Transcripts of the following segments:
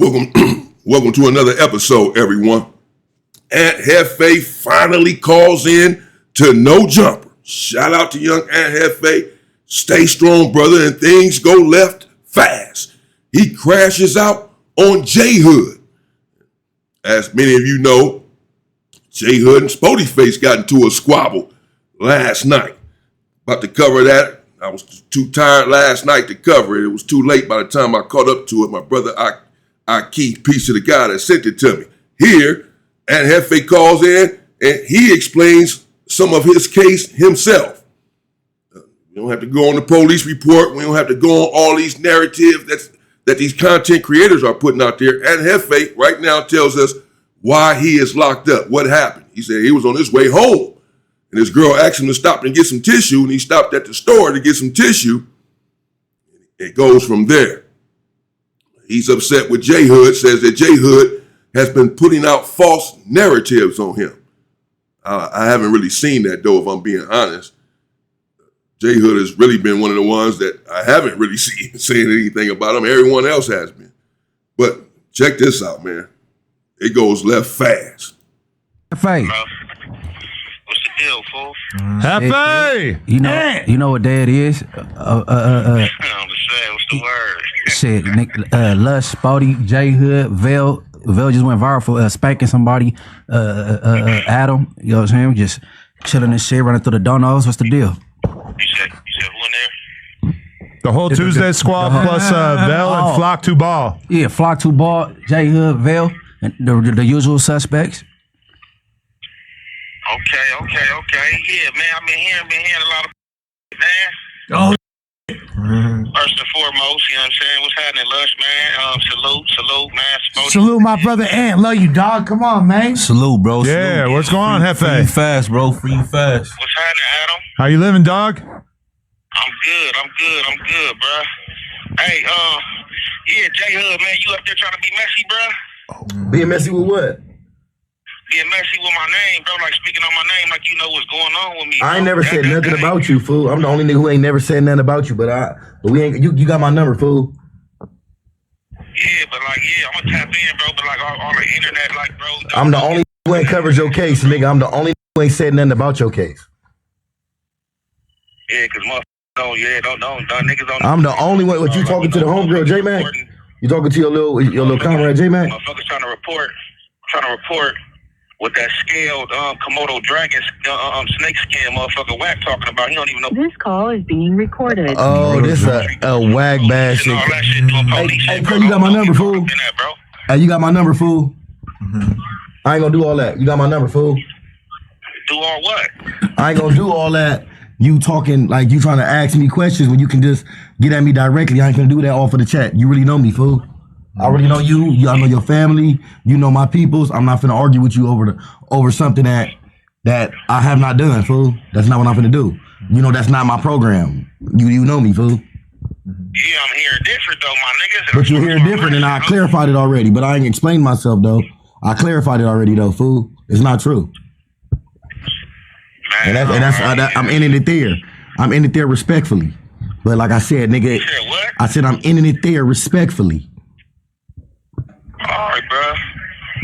Welcome, welcome to another episode, everyone. Aunt Jefe finally calls in to No Jumper. Shout out to young Aunt Jefe. Stay strong, brother, and things go left fast. He crashes out on Jhood. As many of you know, Jhood and Spody Face got into a squabble last night. About to cover that. I was too tired last night to cover it. It was too late by the time I caught up to it. My brother, I keep piece of the guy that sent it to me. Here, Aunt Jefe calls in and he explains some of his case himself. We don't have to go on the police report. We don't have to go on all these narratives that these content creators are putting out there. Aunt Jefe right now tells us why he is locked up. What happened? He said he was on his way home and his girl asked him to stop and get some tissue, and he stopped at the store to get some tissue. It goes from there. He's upset with Jhood, says that Jhood has been putting out false narratives on him. I haven't really seen that, though, if I'm being honest. Jhood has really been one of the ones that I haven't really seen saying anything about him. Everyone else has been. But check this out, man. It goes left fast. Jefe. What's the deal, fool? Jefe. You know what day it is? I'm just saying, what's the word? Shit, Lush, Spody, Jhood, Vel just went viral for spanking somebody. Adam, you know what I'm saying? Just chilling and shit, running through the donos. What's the deal? You said who in there? The whole Tuesday squad plus Vel and Flock to Ball. Yeah, Flock to Ball, Jhood, Vel, and the usual suspects. Okay. Yeah, man, I've been hearing a lot of man. Oh. First and foremost, you know what I'm saying? What's happening, Lush, man? Salute, man. Spody. Salute my brother Ant. Love you, dog. Come on, man. Salute, bro. Yeah, Salute. what's going on, Free you Jefe? fast, bro. Free you fast. What's happening, Adam? How you living, dog? I'm good, bro. Hey, yeah, Jhood, man, you up there trying to be messy, bro? Being messy with what? Being messy with my name, bro, like speaking on my name like you know what's going on with me. I ain't bro. never said nothing about you, fool. I'm the only nigga who ain't never said nothing about you, but we ain't. You got my number, fool. Yeah, but like, I'm gonna tap in, bro. But like all the internet, like, bro. I'm the only who ain't covered your case, nigga. I'm the only who ain't said nothing about your case. Yeah, cause motherfuckers don't niggas don't. I'm the only one. What you talking to the homegirl, J Mac? You talking to your little comrade, J Mac? Motherfuckers trying to report what that scaled Komodo dragon snake skin motherfucker Whack talking about. He don't even know. This call is being recorded. Oh, this a wag bad shit. All that shit doing police Hey, shit, bro, bro. you got my number, fool. That, bro. Hey, you got my number, fool. I ain't gonna do all that. You got my number, fool. Do all what? I ain't gonna do all that. You talking like you trying to ask me questions when you can just get at me directly. I ain't gonna do that off of the chat. You really know me, fool. I already know you. I know your family. You know my peoples. I'm not finna argue with you over something that I have not done, fool. That's not what I'm finna do. You know that's not my program. You know me, fool. Yeah, I'm hearing different though, my niggas. But you hear different, and I clarified it already. But I ain't explained myself though. I clarified it already though, fool. It's not true. Man, I'm ending it there. I'm ending it there respectfully. But like I said, nigga, You said what? I said I'm ending it there respectfully. All right, bro.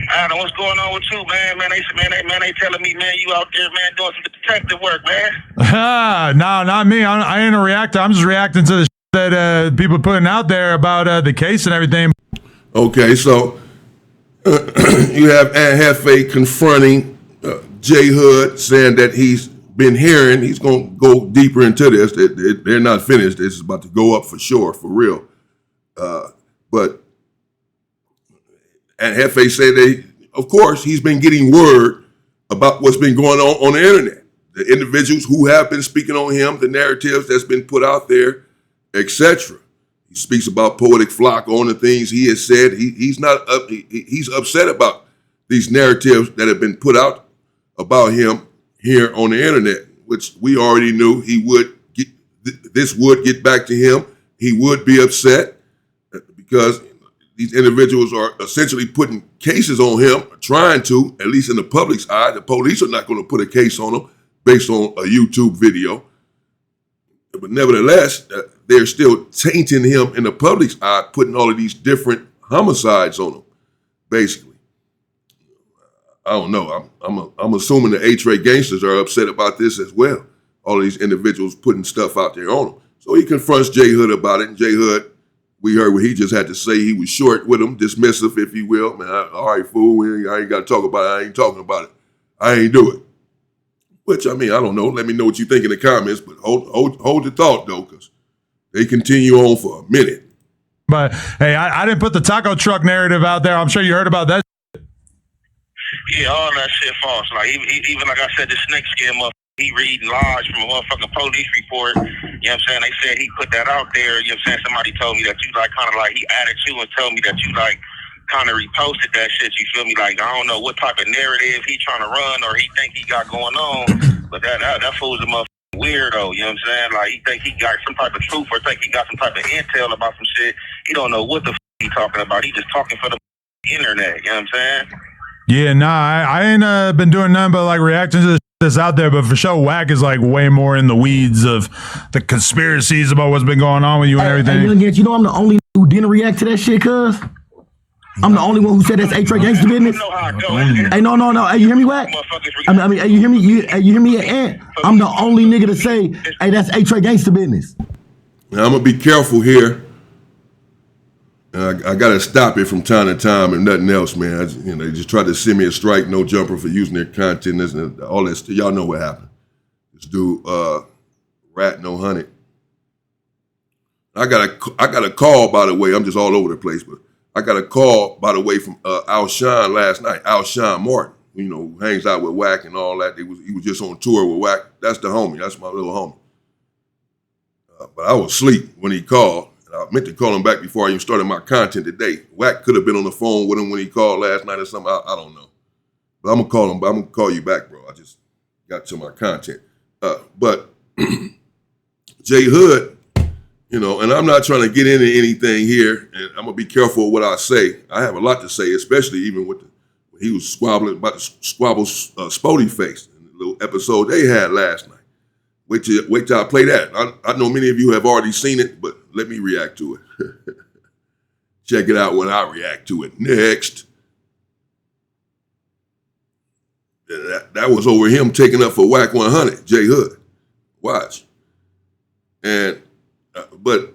Adam, what's going on with you, man? They telling me, man, you out there, man, doing some detective work, man. No, not me. I ain't a reactor. I'm just reacting to the shit that people putting out there about the case and everything. Okay, so you have Aunt Jefe confronting Jhood, saying that he's been hearing. He's going to go deeper into this. They're not finished. This is about to go up for sure, for real. But Aunt Jefe said that, of course, he's been getting word about what's been going on the internet. The individuals who have been speaking on him, the narratives that's been put out there, etc. He speaks about Poetic Flock on the things he has said. He's upset about these narratives that have been put out about him here on the internet, which we already knew this would get back to him. He would be upset because these individuals are essentially putting cases on him, trying to, at least in the public's eye. The police are not going to put a case on him based on a YouTube video. But nevertheless, they're still tainting him in the public's eye, putting all of these different homicides on them, basically. I don't know. I'm assuming the A-Tray gangsters are upset about this as well. All of these individuals putting stuff out there on him. So he confronts Jhood about it, and Jhood, we heard what he just had to say. He was short with him, dismissive, if you will. Man, all right, fool, I ain't got to talk about it. I ain't talking about it. I ain't do it. Which, I mean, I don't know. Let me know what you think in the comments, but hold your thought, though, because they continue on for a minute. But, hey, I didn't put the taco truck narrative out there. I'm sure you heard about that. Yeah, all that shit false. Like, even like I said, the snake skin motherfucker, he reading lies from a motherfucking police report. You know what I'm saying? They said he put that out there. You know what I'm saying? Somebody told me that you like kind of like, he added you and told me that you like kind of reposted that shit. You feel me? Like, I don't know what type of narrative he trying to run or he think he got going on, but that fool's a motherfucking weirdo. You know what I'm saying? Like, he think he got some type of truth or think he got some type of intel about some shit. He don't know what the he talking about. He just talking for the internet. You know what I'm saying? Yeah, nah, I ain't been doing nothing but like reacting to this out there, but for sure, Wack is like way more in the weeds of the conspiracies about what's been going on with you and everything. Hey, you know I'm the only who didn't react to that shit, cuz? I'm the only one who said that's A-Tray gangster business. Hey, no. Hey, you hear me, Wack? I mean, hey, you hear me? You hear me, Ant? I'm the only nigga to say, hey, that's A-Tray gangster business. Now, I'm going to be careful here. I got to stop it from time to time and nothing else, man. They just tried to send me a strike, no jumper for using their content, and all that stuff. Y'all know what happened. This dude, Rat No Honey. I got a call, by the way. I'm just all over the place, but I got a call, by the way, from Alshon last night. Alshon Martin, who hangs out with Wack and all that. He was just on tour with Wack. That's the homie. That's my little homie. But I was asleep when he called. I meant to call him back before I even started my content today. Wack could have been on the phone with him when he called last night or something. I don't know. But I'm going to call him. But I'm going to call you back, bro. I just got to my content. But Jhood, and I'm not trying to get into anything here, and I'm going to be careful of what I say. I have a lot to say, especially even when he was squabbling about the Squabble's Spody face in the little episode they had last night. Wait till I play that. I know many of you have already seen it, but let me react to it. Check it out when I react to it. Next. That was over him taking up for Wack 100, Jhood. Watch. And, but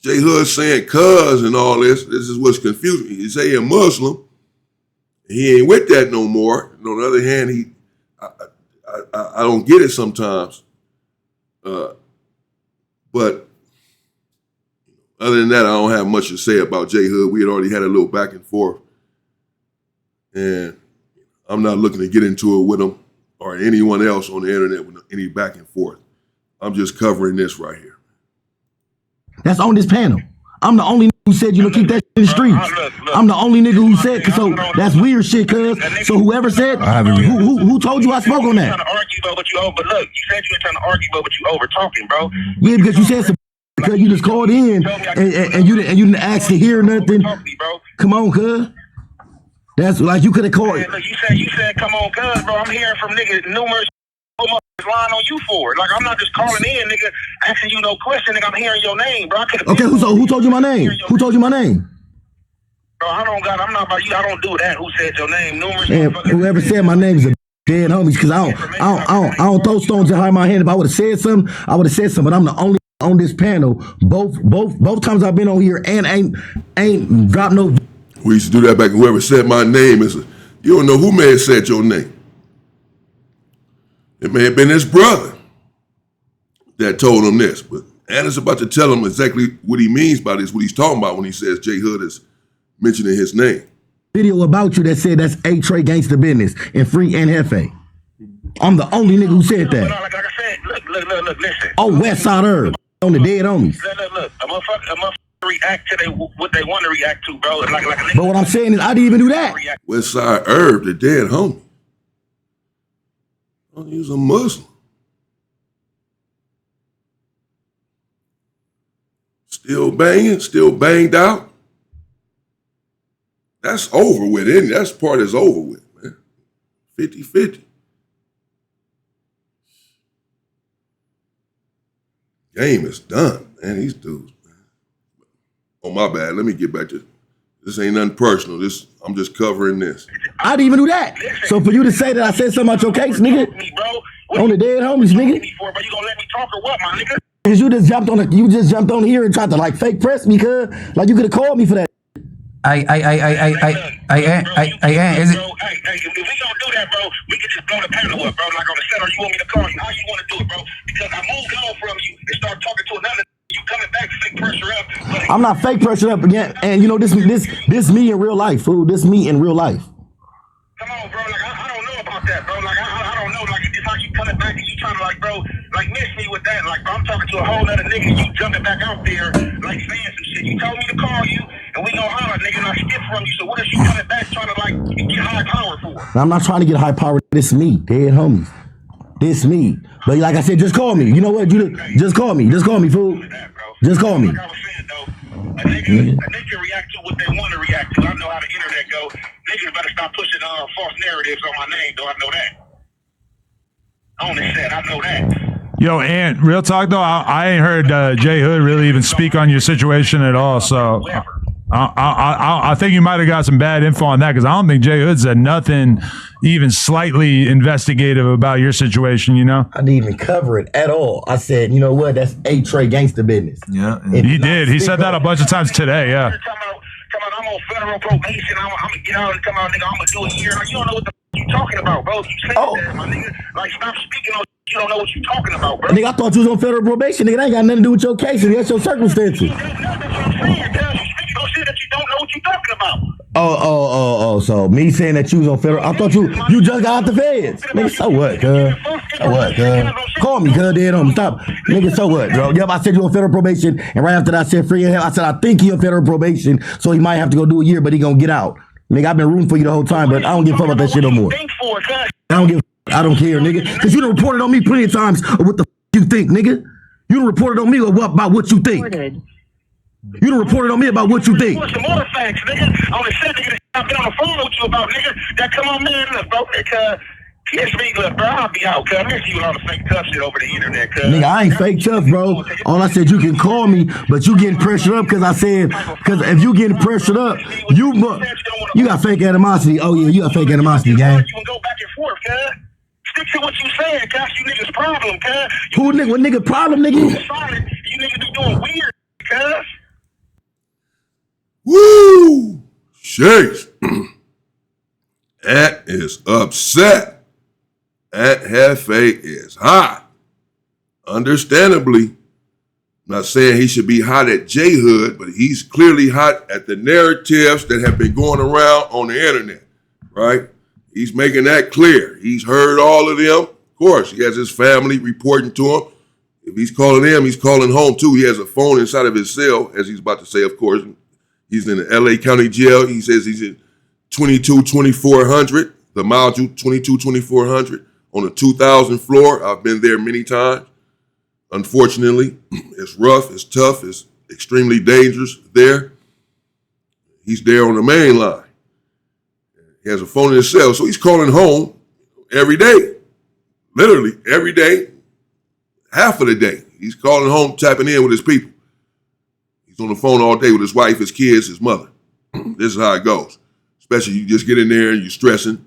Jhood saying cuz and all this is what's confusing me. He say he's a Muslim. He ain't with that no more. And on the other hand, I don't get it sometimes. But other than that, I don't have much to say about Jhood. We had already had a little back and forth. And I'm not looking to get into it with him or anyone else on the internet with any back and forth. I'm just covering this right here. That's on this panel. I'm the only nigga who said, keep that shit in the streets. I'm the only nigga who said, so that's weird shit, cuz. So whoever said, who told you I spoke on that? Trying to argue about what you over, but look, you said you were trying to argue about what you over talking, bro. Yeah, because you said some because you just called in and you didn't ask to hear nothing. Come on, cuz. That's like you could have called. Look, you said, come on, cuz, bro. I'm hearing from niggas numerous lying on you for it. Like, I'm not just calling in, nigga, asking you no question, nigga. I'm hearing your name, bro. Okay, who told you my name? Who told you my name? Bro, I'm not about you. I don't do that. Who said your name? Numerous. Man, whoever said my name is a dead homies, because I don't throw stones behind my hand. If I would have said something, I would have said something. But I'm the only on this panel. Both times I've been on here and ain't dropped no. We used to do that back. Whoever said my name you don't know who may have said your name. It may have been his brother that told him this, but Anna's about to tell him exactly what he means by this, what he's talking about when he says Jhood is mentioning his name. Video about you that said that's A-Tray gangster business and free and Jefe. I'm the only nigga who said that. Like I said, look, listen. Oh, West Side Herb on the dead homies. Look, a motherfucker react to what they want to react to, bro. Like a nigga. But what I'm saying is I didn't even do that. West Side Herb, the dead homie. Oh, he was a Muslim. Still banging, still banged out. That's over with, isn't it? That part is over with, man. 50-50. Game is done, man. These dudes, man. Oh, my bad. Let me get back to this. Ain't nothing personal. I'm just covering this. I didn't even do that. So for you to say that I said something about your case, nigga, on the dead homies, nigga. You gonna let me talk or what, my nigga? Cause you just jumped on here and tried to like fake press me, cuz like you could have called me for that. Is it? Hey, if we don't do that, bro, we can just blow the panel up, bro. Like on the set, or you want me to call you? How you want to do it, bro? Because I moved on from you and start talking to another. You coming back, fake pressure up. I'm not fake pressure up again. And you know this me in real life, fool. This me in real life. Come on, bro. Like I don't know about that, bro. Like I don't know. Like it's how you coming back and you trying to like, bro, like miss me with that. Like bro, I'm talking to a whole other nigga. You jumping back out there like saying some shit. You told me to call you and we gonna holler, nigga. And I skip from you. So what is you coming back trying to like get high power for? I'm not trying to get high power. This me, dead homies. This me. But like I said, just call me. You know what? Just call me. Just call me, fool. Just call me. Like I was saying though, a nigga react to what they want to react to. I know how the internet go. Niggas better stop pushing false narratives on my name, though. I know that. On the set, I know that. Yo, Ant, real talk though, I ain't heard Jhood really even speak on your situation at all. So I think you might have got some bad info on that because I don't think Jhood said nothing even slightly investigative about your situation, you know? I didn't even cover it at all. I said, you know what? That's A-Trey gangster business. Yeah. He did. He said that a bunch of times today, yeah. Come on, I'm on federal probation. I'm gonna get out and come out, nigga. I'm gonna do a year. Like, you don't know what the you talking about, bro. You saying that, my nigga. Like, stop speaking on you don't know what you talking about, bro. Nigga, I thought you was on federal probation. Nigga, that ain't got nothing to do with your case. That's your circumstances. That's what I'm saying, cuz. You speaking on shit that you don't know what you talking about. So me saying that you was on federal, I thought you just got out the feds. Nigga, so what, cuz? So what, cuz? Call me, cuz, dead on me. Stop. Nigga, so what, bro? Yep, I said you on federal probation, and right after that I said free and hell. I said I think he on federal probation, so he might have to go do a year, but he gonna get out. Nigga, I've been rooting for you the whole time, but I don't give a fuck about that shit no more. I don't care, nigga. Cause you done reported on me plenty of times of what the you think, nigga. You done reported on me about what you think. Recorded. You done reported on me about what you think. What's some more facts, nigga? On the set, nigga, I've been on the phone with you about, nigga. That come on, man, look, bro. Kiss me, look, bro. I'll be out, cuz. I miss you with all the fake tough shit over the internet, cuz. Nigga, I ain't fake tough, bro. All I said, you can call me, but you getting pressured up because I said, because if you getting pressured up, you got fake animosity. Oh, yeah, you got fake animosity, gang. You can go back and forth, cuz. Stick to what you saying, cuz. You niggas problem, cuz. Who nigga? What nigga problem, nigga? You niggas be doing weird, cuz. Woo! Shakes. Ant is upset. Ant Jefe is hot. Understandably, not saying he should be hot at Jhood, but he's clearly hot at the narratives that have been going around on the internet, right? He's making that clear. He's heard all of them. Of course, he has his family reporting to him. If he's calling them, he's calling home too. He has a phone inside of his cell, as he's about to say, of course. He's in the LA County Jail. He says he's in 22-2400, the module 22-2400 on the 2000 floor. I've been there many times. Unfortunately, it's rough, it's tough, it's extremely dangerous there. He's there on the main line. He has a phone in his cell, so he's calling home every day. Literally every day, half of the day. He's calling home, tapping in with his people. He's on the phone all day with his wife, his kids, his mother. This is how it goes. Especially you just get in there and you're stressing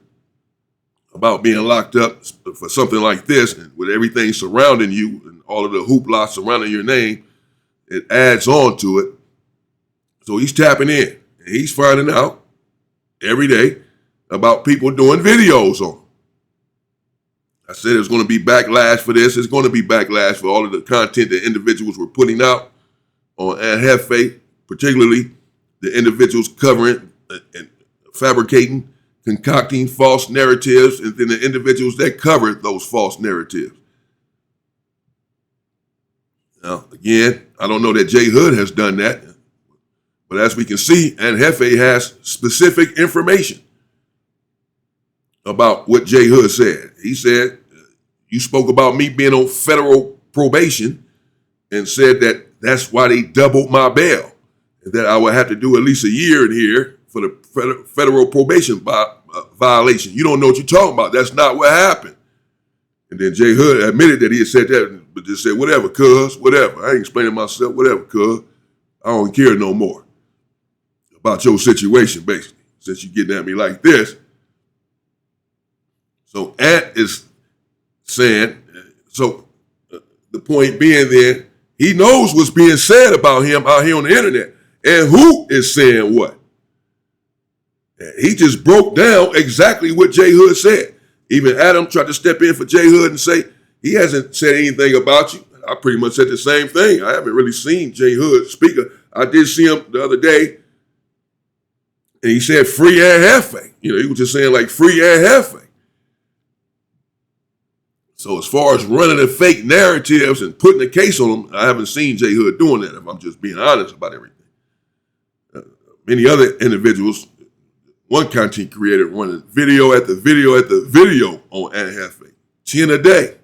about being locked up for something like this, and with everything surrounding you and all of the hoopla surrounding your name, it adds on to it. So he's tapping in, and he's finding out every day about people doing videos on him. I said there's going to be backlash for this. There's going to be backlash for all of the content that individuals were putting out on Ant Jefe, particularly the individuals covering and fabricating, concocting false narratives, and then the individuals that covered those false narratives. Now, again, I don't know that Jhood has done that, but as we can see, Ant Jefe has specific information about what Jhood said. He said, you spoke about me being on federal probation and said that that's why they doubled my bail, that I would have to do at least a year in here for the federal probation violation. You don't know what you're talking about. That's not what happened. And then Jhood admitted that he had said that, but just said, whatever, cuz, whatever. I ain't explaining myself, whatever, cuz. I don't care no more. about your situation, basically, since you're getting at me like this. So Ant is saying, the point being then, he knows what's being said about him out here on the internet and who is saying what. And he just broke down exactly what Jhood said. Even Adam tried to step in for Jhood and say, he hasn't said anything about you. I pretty much said the same thing. I haven't really seen Jhood speak. I did see him the other day, and he said free and Jefe. He was just saying like free and Jefe. So as far as running the fake narratives and putting a case on them, I haven't seen Jhood doing that, if I'm just being honest about everything. Many other individuals, one content creator running video at the video on Aunt Jefe, 10 a day,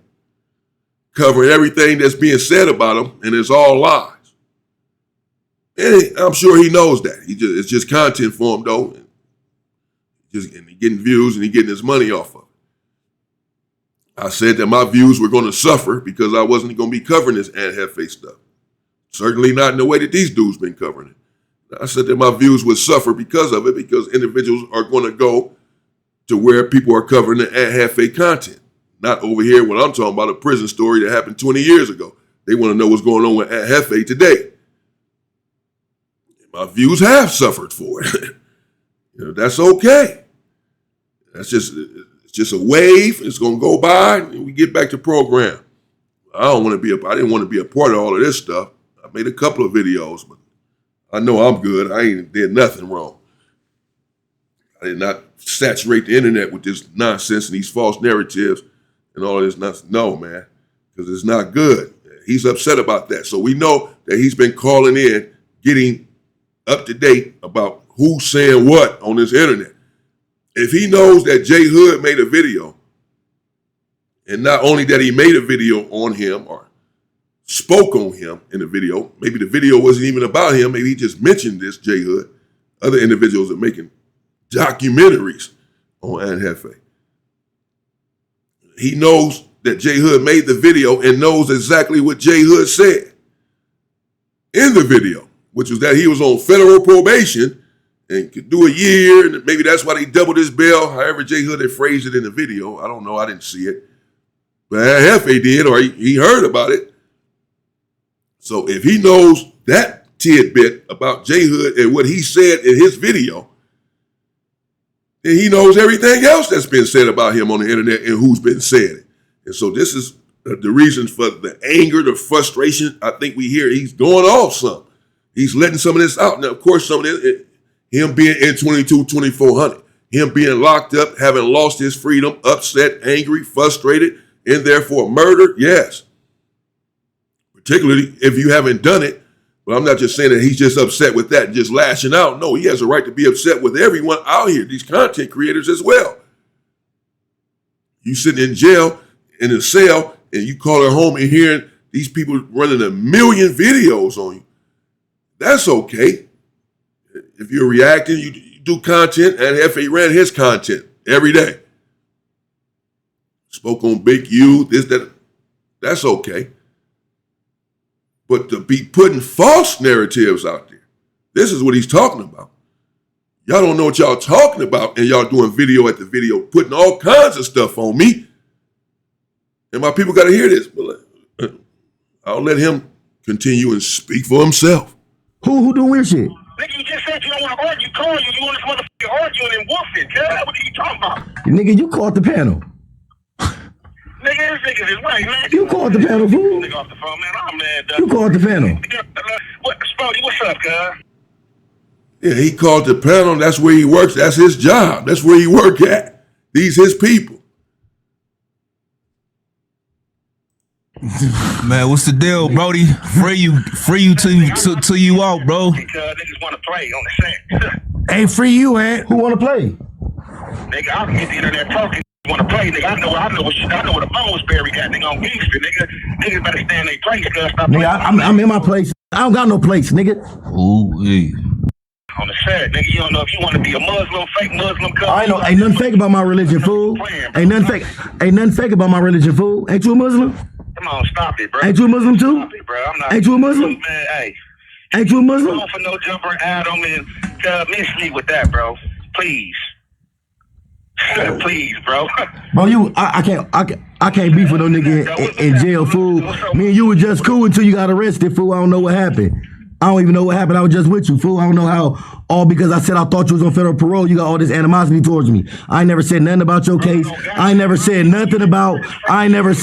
covering everything that's being said about him, and it's all lies. And I'm sure he knows that. It's just content for him, though. And he's getting views and he's getting his money off of it. I said that my views were going to suffer because I wasn't going to be covering this Aunt Jefe stuff. Certainly not in the way that these dudes been covering it. I said that my views would suffer because of it, because individuals are going to go to where people are covering the Aunt Jefe content. Not over here when I'm talking about a prison story that happened 20 years ago. They want to know what's going on with Aunt Jefe today. My views have suffered for it. That's okay. It's just a wave. It's going to go by and we get back to program. I didn't want to be a part of all of this stuff. I made a couple of videos, but I know I'm good. I ain't did nothing wrong. I did not saturate the internet with this nonsense and these false narratives and all this nonsense. No, man, because it's not good. He's upset about that. So we know that he's been calling in, getting up to date about who's saying what on this internet. If he knows that Jhood made a video, and not only that he made a video on him or spoke on him in the video, maybe the video wasn't even about him, maybe he just mentioned this Jhood. Other individuals are making documentaries on Aunt Jefe. He knows that Jhood made the video and knows exactly what Jhood said in the video, which was that he was on federal probation and could do a year, and maybe that's why they doubled his bail. However, Jhood had phrased it in the video. I don't know. I didn't see it. But Aunt Jefe did, or he heard about it. So if he knows that tidbit about Jhood and what he said in his video, then he knows everything else that's been said about him on the internet and who's been said it. And so this is the reason for the anger, the frustration. I think we hear he's going off some. He's letting some of this out. Now, of course, some of this, him being in 2400, him being locked up, having lost his freedom, upset, angry, frustrated, and therefore murdered, yes. Particularly if you haven't done it. But I'm not just saying that he's just upset with that and just lashing out. No, he has a right to be upset with everyone out here, these content creators as well. You sitting in jail, in a cell, and you call it home and hearing these people running 1 million videos on you. That's okay. If you're reacting, you do content, and Jefe ran his content every day. Spoke on Big U, this, that. That's okay. But to be putting false narratives out there, this is what he's talking about. Y'all don't know what y'all talking about, and y'all doing video at the video, putting all kinds of stuff on me. And my people got to hear this. But I'll let him continue and speak for himself. Who doing weird shit? Nigga, you just said you don't want to argue. Call you. You want this motherfucker arguing and woofing. Cuz, what are you talking about? Nigga, you called the panel. Nigga, this nigga is right, man. You called the panel, fool. Nigga off the phone, man. I'm mad, dog. You called the panel. What, Spody, what's up, cuz? Yeah, he called the panel. That's where he works. That's his job. That's where he work at. These his people. Man, what's the deal, Brody? Free you till you out, bro. Because niggas want to play on the set. Hey, free you, man. Who want to play? Nigga, I can get the internet talking. Want to play, nigga? I know where the phone was buried at, nigga, on Gangster, nigga. Niggas better stand their place, cuz. Nigga, I'm in my place. I don't got no place, nigga. Ooh, hey. On the set, nigga, you don't know if you want to be a Muslim, fake Muslim, cuz. I know, ain't nothing fake about my religion, fool. Ain't nothing fake about my religion, fool. Ain't you a Muslim? Come on, stop it, bro. Ain't you a Muslim too? Stop it, bro. I'm not. Ain't you a Muslim? Man, hey. Ain't you a Muslim? Going for no jumper, Adam, and Miss me with that, bro. Please. Please, bro. Bro, I can't beef with no nigga in jail, fool. Me and you were just cool until you got arrested, fool. I don't know what happened. I don't even know what happened. I was just with you, fool. I don't know how, all because I said I thought you was on federal parole, you got all this animosity towards me. I ain't never said nothing about your case. I ain't never said nothing about, I never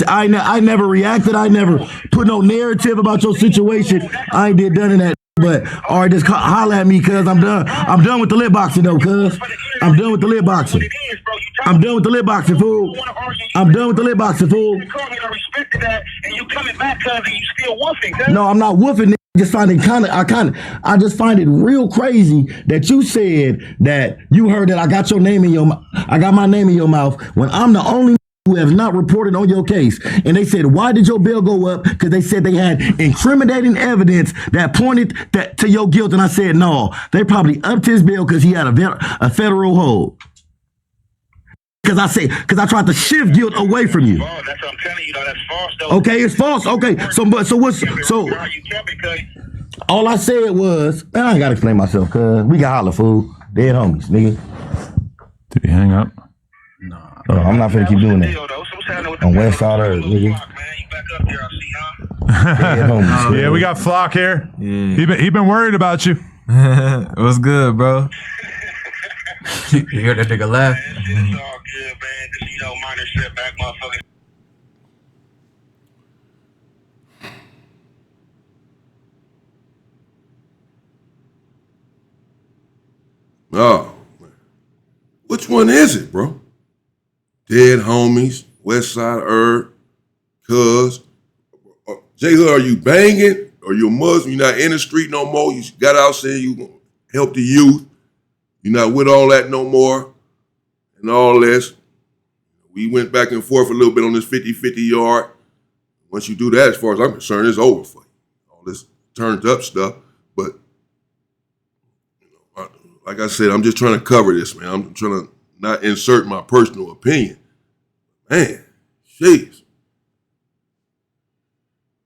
reacted. I never put no narrative about your situation. I ain't did none of that. But, all right, just holler at me, cuz I'm done. I'm done with the lip boxing, though, cuz. I'm done with the lip boxing. I'm done with the lip boxing, fool. I'm done with the lip boxing, fool. No, I'm not woofing. I just find it I just find it real crazy that you said that you heard that I got your name in your mouth. I got my name in your mouth when I'm the only who have not reported on your case. And they said, why did your bail go up? Because they said they had incriminating evidence that pointed to your guilt. And I said, no, they probably upped his bail because he had a federal hold. Because I tried to shift guilt away from you. That's what I'm telling you, though. That's false, though. Okay, it's false. Okay, so all I said was, man, I ain't gotta explain myself, cuz we got holler, fool. Dead homies, nigga. Did he hang up? No, I'm not finna keep doing that. On West Side Earth, nigga. Dead homies. Yeah, we got Flock here. Yeah. He been worried about you. What's good, bro? You hear that nigga laugh? It's all good, man. Just, minor setback, motherfucker. Oh, which one is it, bro? Dead homies, West Side Herb, cuz. J-Hood, are you banging? Or you a Muslim? You're not in the street no more? You got out saying you gonna help the youth. You're not with all that no more and all this. We went back and forth a little bit on this 50-50 yard. Once you do that, as far as I'm concerned, it's over for you. All this turned up stuff. But, like I said, I'm just trying to cover this, man. I'm trying to not insert my personal opinion. Man, jeez.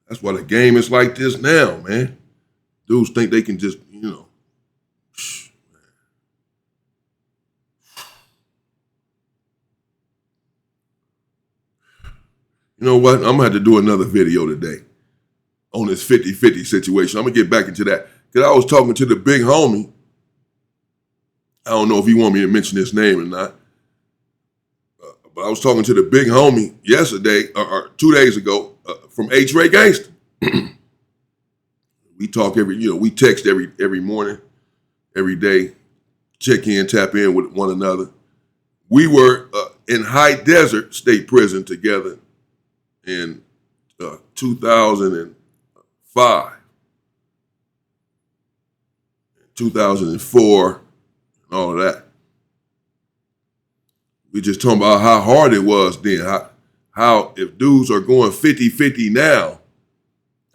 That's why the game is like this now, man. Dudes think they can just, You know what? I'm going to have to do another video today on this 50-50 situation. I'm going to get back into that. Because I was talking to the big homie. I don't know if he want me to mention his name or not. But I was talking to the big homie yesterday, or 2 days ago, from H-Ray Gangster. We talk we text every morning, every day, check in, tap in with one another. We were in High Desert State Prison together in 2005, 2004, and all of that. We just talking about how hard it was then, how if dudes are going 50-50 now,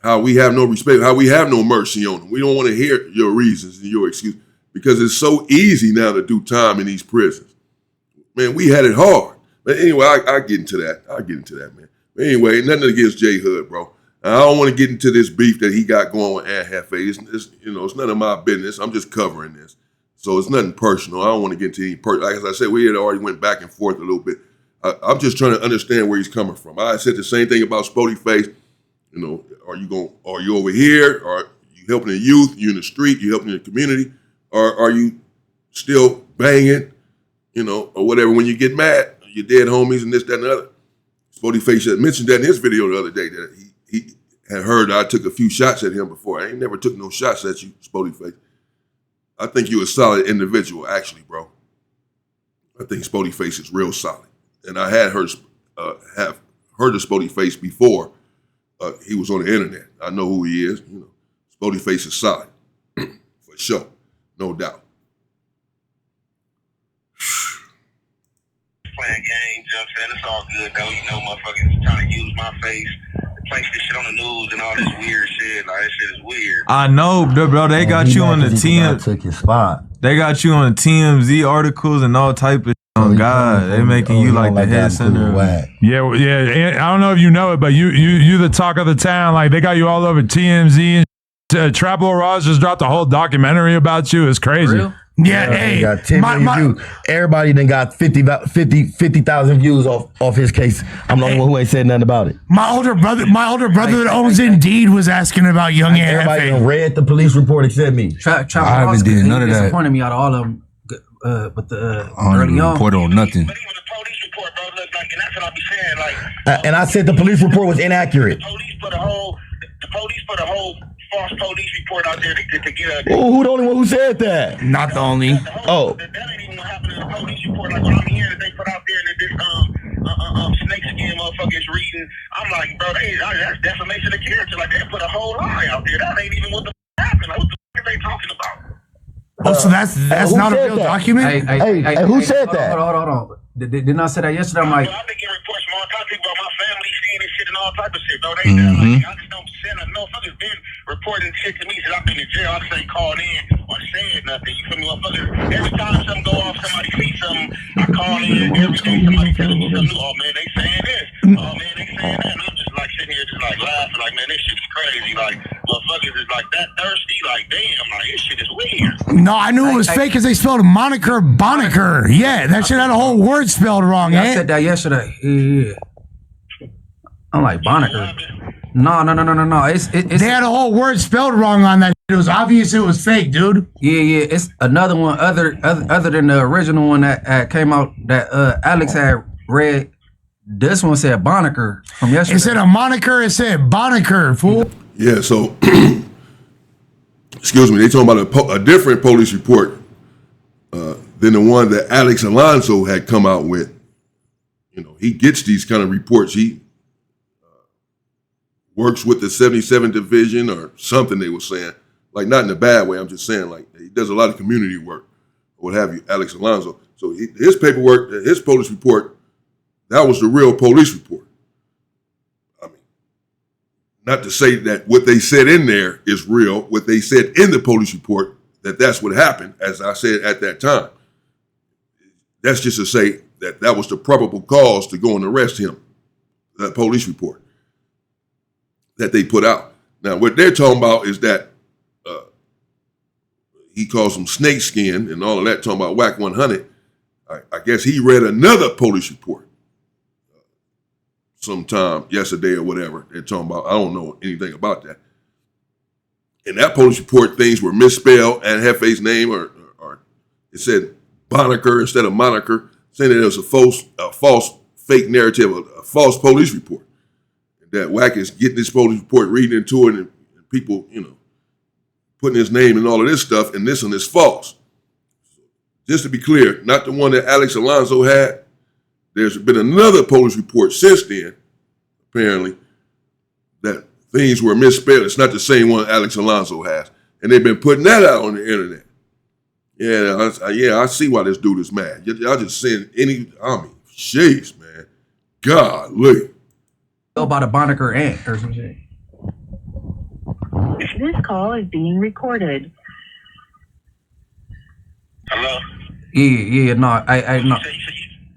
how we have no respect, how we have no mercy on them. We don't want to hear your reasons and your excuse because it's so easy now to do time in these prisons. Man, we had it hard. But anyway, I get into that. Man. But anyway, nothing against J-Hood, bro. I don't want to get into this beef that he got going with Jefe. It's none of my business. I'm just covering this. So it's nothing personal. I don't want to get into any personal. Like as I said, we had already went back and forth a little bit. I'm just trying to understand where he's coming from. I said the same thing about Spody Face. Are you over here? Are you helping the youth? You in the street? You helping the community? Or are you still banging? Or whatever. When you get mad, your dead homies and this, that, and the other. Spody Face had mentioned that in his video the other day that he had heard I took a few shots at him before. I ain't never took no shots at you, Spody Face. I think you're a solid individual, actually, bro. I think Spody Face is real solid. And I had heard of Spody Face before he was on the internet. I know who he is. Spody Face is solid. For sure. No doubt. Playing games, it's all good, though. Motherfuckers trying to use my face, place this shit on the news and all this weird shit. Like, this shit is weird. I know, bro. They got you on the TMZ. Took your spot. They got you on the TMZ articles and all type of. Oh God, they making you like the head center. Yeah. I don't know if you know it, but you the talk of the town. Like they got you all over TMZ. And Trapple Ross just dropped a whole documentary about you. It's crazy. Yeah, hey, got 10 million views. Everybody then got 50,000 views off his case. I'm the only one who ain't said nothing about it. my older brother that owns Indeed was asking about Young Everybody Hefe. done read the police report except me. I haven't did none of that. Disappointed me out of all of them. With the I don't early even on. report on nothing. But even the police report, bro, look like, and that's what I be saying, like. And I said the police report was inaccurate. The police put a whole false police report out there to get a. Oh, who the only one who said that? Not the only. Oh. That ain't even what happened in the police report. Like, what I'm hearing that they put out there and this snake skin motherfucker is reading. I'm like, bro, that's defamation of character. Like, they put a whole lie out there. That ain't even what the happened. Like, what the are they talking about? Oh, so that's not a real document? Hey, who said that? Hold on. Didn't I say that yesterday? I'm like, I've been getting reports from all types of people about my family seeing this shit and all type of shit, bro. They like, I just don't send a motherfuckers been reporting shit to me since I've been in jail. I just ain't called in or said nothing. You feel me, motherfuckers? Every time something go off, somebody see something, I call in every day. Somebody telling me something new. Oh man, they saying this. Oh man, they saying that. And I'm just like sitting here, just like laughing, like man, this shit is crazy. Like motherfuckers is like that thirsty. Like damn, like this shit is weird. No, I knew it was fake because they spelled moniker Boniker. Yeah, that shit had a whole word spelled wrong. I said that yesterday. Yeah. I'm like Boniker. No. They had a whole word spelled wrong on that. It was obvious it was fake, dude. Yeah. It's another one other than the original one that came out that Alex had read. This one said Boniker from yesterday. Instead of moniker, it said Boniker, fool. Yeah, so, excuse me, they talking about a different police report than the one that Alex Alonso had come out with. You know, he gets these kind of reports. He works with the 77th Division or something they were saying. Like, not in a bad way. I'm just saying, like, he does a lot of community work, or what have you, Alex Alonso. So his paperwork, his police report, that was the real police report. I mean, not to say that what they said in there is real, what they said in the police report, that's what happened, as I said at that time. That's just to say that was the probable cause to go and arrest him, that police report that they put out. Now, what they're talking about is that he calls them snake skin and all of that, talking about WAC 100. I guess he read another police report sometime yesterday or whatever. They're talking about, I don't know anything about that. In that police report, things were misspelled and Jefe's name, or it said Boniker instead of moniker, saying that it was a false fake narrative, a false police report. That WAC is getting this police report, reading into it, and people, you know, putting his name and all of this stuff, and this one is false. Just to be clear, not the one that Alex Alonso had. There's been another police report since then, apparently, that things were misspelled. It's not the same one Alex Alonso has. And they've been putting that out on the internet. Yeah, I see why this dude is mad. Y'all just saying jeez, man. Golly. About a Boniker ant or some shit. This call is being recorded. Hello? Yeah, no, I no.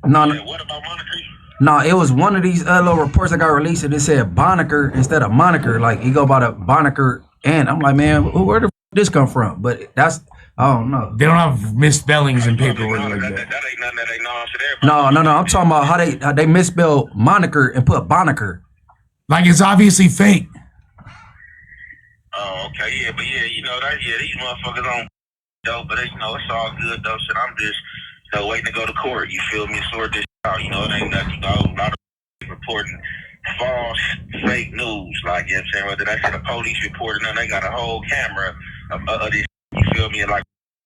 No, What about moniker? no, it was one of these little reports that got released and it said Boniker instead of moniker. Like, he go by the Boniker ant. I'm like, man, where the f this come from? But that's, I don't know. They don't have misspellings in paperwork like that. That ain't nothing that ain't known to everybody. No. I'm talking about how they misspelled moniker and put Boniker. Like, it's obviously fake. Oh, okay, yeah, but yeah, you know that, yeah, these motherfuckers don't though, but you know, it's all good though. Shit, I'm just, you know, waiting to go to court. You feel me? Sort this out. You know, it ain't nothing. You know, a lot of people reporting false, fake news. Like, you know what I'm saying? Whether that's a police report or nothing, they got a whole camera of this. You feel me? Like,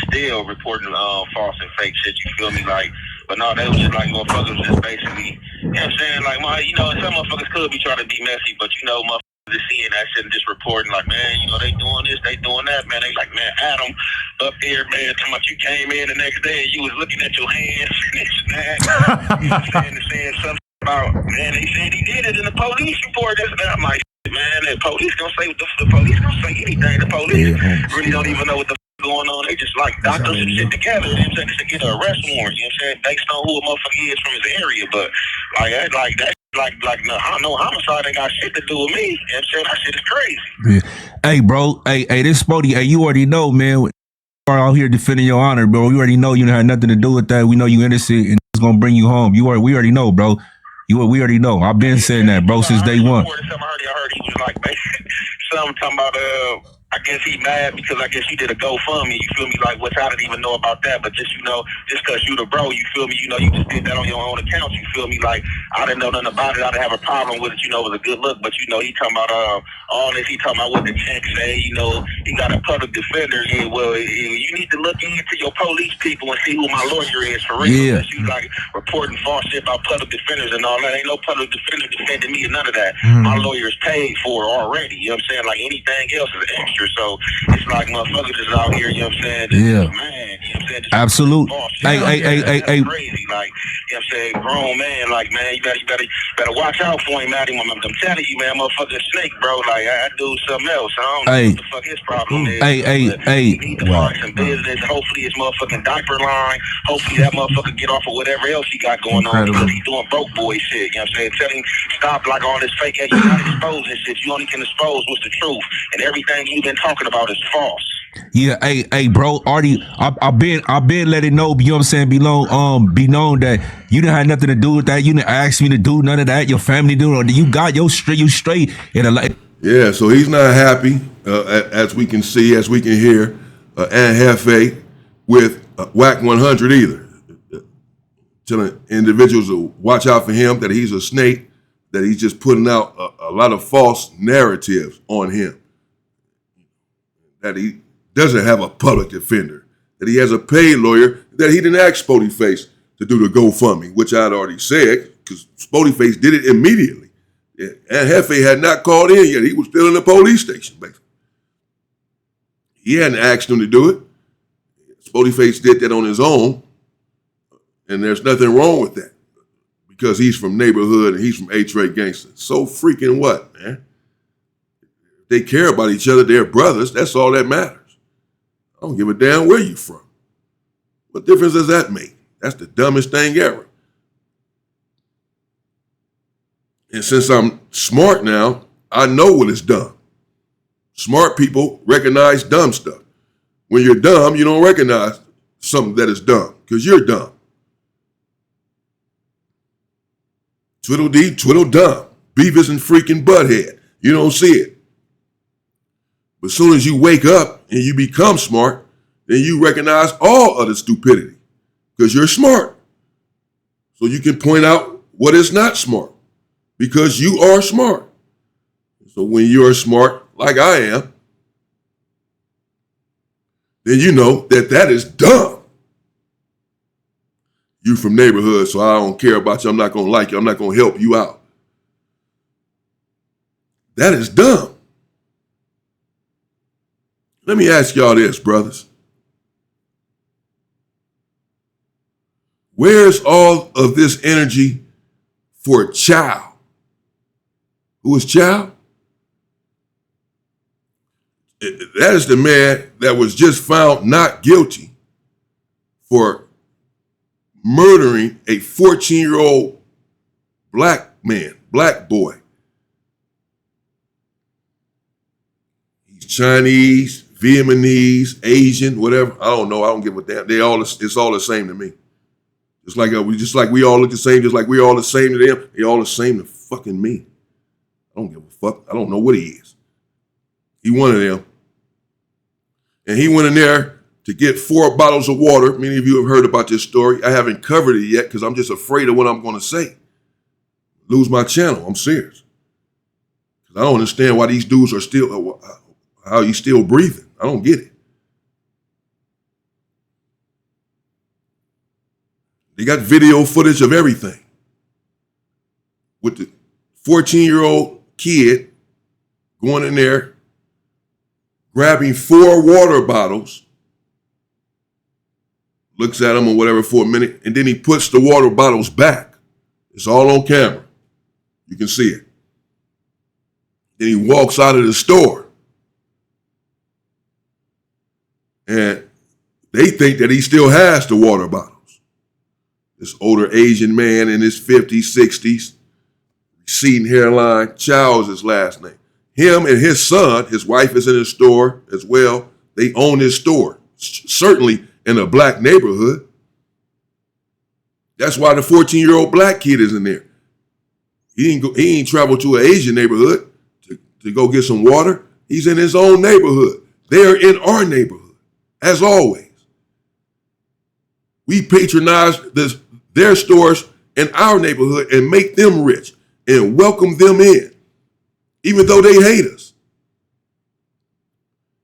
still reporting false and fake shit. You feel me? Like, but no, they was just like motherfuckers just basically, you know what I'm saying? Like, you know, some motherfuckers could be trying to be messy, but you know, motherfuckers just seeing that shit and just reporting like, man, you know, they doing this, they doing that, man. They like, man, Adam up here, man, talking about you came in the next day and you was looking at your hands and this and that. You know what I'm saying something about, man, they said he did it in the police report, this and that. I'm like, man, the police gonna say what the police gonna say anything. The police really don't even know what the going on. They just like doctors and shit together. You know what I'm saying? Just to get an arrest warrant. You know what I'm saying? Based on who a motherfucker is from his area. But like that, no, I know homicide ain't got shit to do with me. You know what I'm saying? That shit is crazy. Yeah. Hey, bro. Hey, this Spody. Hey, you already know, man. are out here defending your honor, bro. We already know you had nothing to do with that. We know you innocent, and it's gonna bring you home. We already know, bro. We already know. I've been saying that, bro, since day one. I heard he was like, man, something talking about, I guess he mad because I guess you did a GoFundMe, you feel me? Like, which I didn't even know about that, but just, just cause you the bro, you feel me? You just did that on your own account, you feel me? Like, I didn't know nothing about it, I didn't have a problem with it, it was a good look, but he talking about, all this, he talking about what the check say, he got a public defender, yeah, well, you need to look into your police people and see who my lawyer is for real. Yeah. You like reporting false shit about public defenders and all that, ain't no public defender defending me or none of that. My lawyer's paid for already, you know what I'm saying? Like, anything else is extra. So it's like motherfuckers is out here, you know what I'm saying? Yeah. Man, you know what I'm saying? Absolute. Hey. Crazy. Like, you know what I'm saying? Grown man, like, man, you better watch out for him, man. I'm telling you, man, motherfucking snake, bro. Like, I do something else. I don't know what the fuck his problem is. He need to find some business. Hopefully his motherfucking diaper line. Hopefully that motherfucker get off of whatever else he got going on because he's doing broke boy shit. You know what I'm saying? Tell him stop like all this fake. You're not exposing shit. You only can expose what's the truth. And everything you've been talking about is false. Yeah, hey, bro, Artie, I've been let it know, you know what I'm saying, be known that you didn't have nothing to do with that. You didn't ask me to do none of that. Your family do it. You got you straight in a life. Yeah, so he's not happy, as we can see, as we can hear, and Jefe with Whack 100 either. Telling individuals to watch out for him, that he's a snake, that he's just putting out a lot of false narratives on him. That he doesn't have a public defender, that he has a paid lawyer, that he didn't ask Spotyface to do the GoFundMe, which I'd already said, because Spotyface did it immediately. Yeah. And Jefe had not called in yet. He was still in the police station, basically. He hadn't asked him to do it. Spotyface did that on his own, and there's nothing wrong with that, because he's from neighborhood and he's from H-Ray Gangster. So freaking what, man? They care about each other, they're brothers, that's all that matters. I don't give a damn where you from. What difference does that make? That's the dumbest thing ever. And since I'm smart now, I know what is dumb. Smart people recognize dumb stuff. When you're dumb, you don't recognize something that is dumb, because you're dumb. Twiddle-dee, twiddle-dum. Beavis and freaking Butthead. You don't see it. But as soon as you wake up and you become smart, then you recognize all other stupidity, because you're smart. So you can point out what is not smart, because you are smart. So when you are smart, like I am, then you know that that is dumb. You from neighborhood, so I don't care about you. I'm not going to like you. I'm not going to help you out. That is dumb. Let me ask y'all this, brothers. Where's all of this energy for Chow? Who is Chow? That is the man that was just found not guilty for murdering a 14-year-old black man, black boy. He's Chinese, Vietnamese, Asian, whatever. I don't know. I don't give a damn. It's all the same to me. Just like we all look the same, just like we all the same to them, they all the same to fucking me. I don't give a fuck. I don't know what he is. He one of them. And he went in there to get 4 bottles of water. Many of you have heard about this story. I haven't covered it yet because I'm just afraid of what I'm going to say. Lose my channel. I'm serious. Because I don't understand why these dudes are still, how he's still breathing. I don't get it. They got video footage of everything. With the 14-year-old kid going in there, grabbing 4 water bottles, looks at them or whatever for a minute, and then he puts the water bottles back. It's all on camera. You can see it. Then he walks out of the store. And they think that he still has the water bottles. This older Asian man in his 50s, 60s, receding hairline, Chow is his last name. Him and his son, his wife is in his store as well. They own his store. certainly in a black neighborhood. That's why the 14-year-old black kid is in there. He ain't traveled to an Asian neighborhood to go get some water. He's in his own neighborhood. They're in our neighborhood, as always. We patronize their stores in our neighborhood and make them rich and welcome them in, even though they hate us.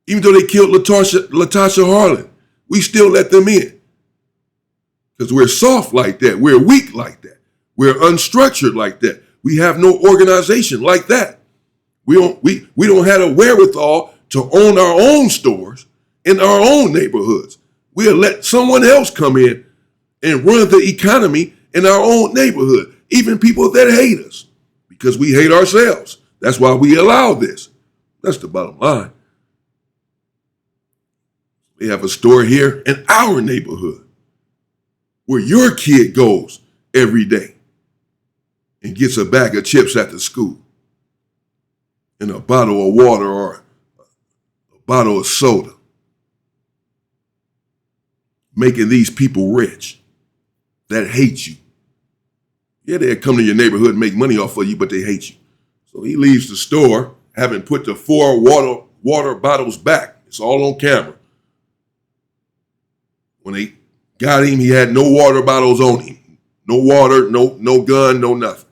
Even though they killed Latasha Harlan, we still let them in. Because we're soft like that. We're weak like that. We're unstructured like that. We have no organization like that. We don't have a wherewithal to own our own stores in our own neighborhoods. We'll let someone else come in and run the economy in our own neighborhood, even people that hate us, because we hate ourselves. That's why we allow this. That's the bottom line. We have a store here in our neighborhood where your kid goes every day and gets a bag of chips at the school and a bottle of water or a bottle of soda, making these people rich that hate you. Yeah, they'll come to your neighborhood and make money off of you, but they hate you. So he leaves the store having put the 4 water bottles back. It's all on camera. When they got him, he had no water bottles on him. No water, no gun, no nothing.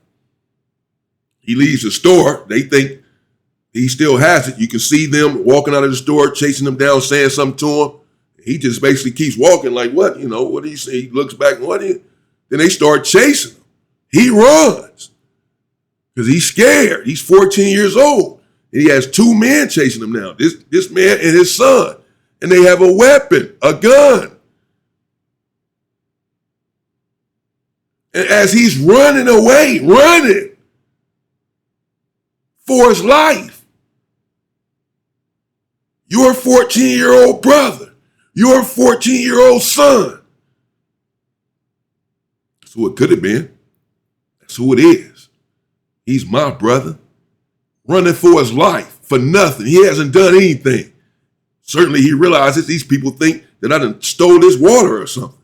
He leaves the store. They think he still has it. You can see them walking out of the store, chasing him down, saying something to him. He just basically keeps walking like, what? You know, what do you say? He looks back, what? Then they start chasing him. He runs because he's scared. He's 14 years old. And he has 2 men chasing him now. This man and his son. And they have a weapon, a gun. And as he's running away, running for his life, your 14-year-old brother, your 14-year-old son, that's who it could have been. That's who it is. He's my brother, running for his life for nothing. He hasn't done anything. Certainly he realizes these people think that I done stole this water or something.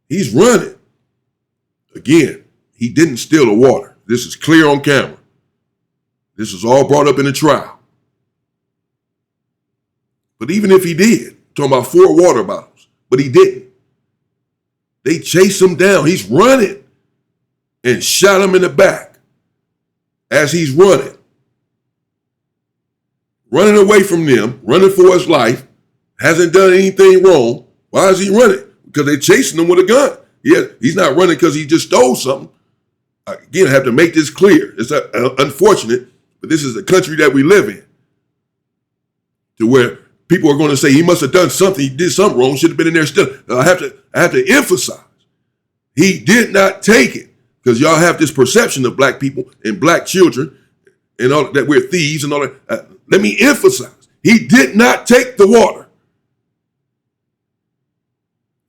He's running. Again, he didn't steal the water. This is clear on camera. This is all brought up in the trial. But even if he did, talking about 4 water bottles, but he didn't. They chased him down. He's running and shot him in the back as he's running. Running away from them, running for his life, hasn't done anything wrong. Why is he running? Because they're chasing him with a gun. Yeah, he's not running because he just stole something. Again, I have to make this clear. It's unfortunate, but this is the country that we live in, to where people are going to say he must have done something. He did something wrong. Should have been in there still. I have to emphasize, he did not take it, because y'all have this perception of black people and black children and all that we're thieves and all that. Let me emphasize, he did not take the water.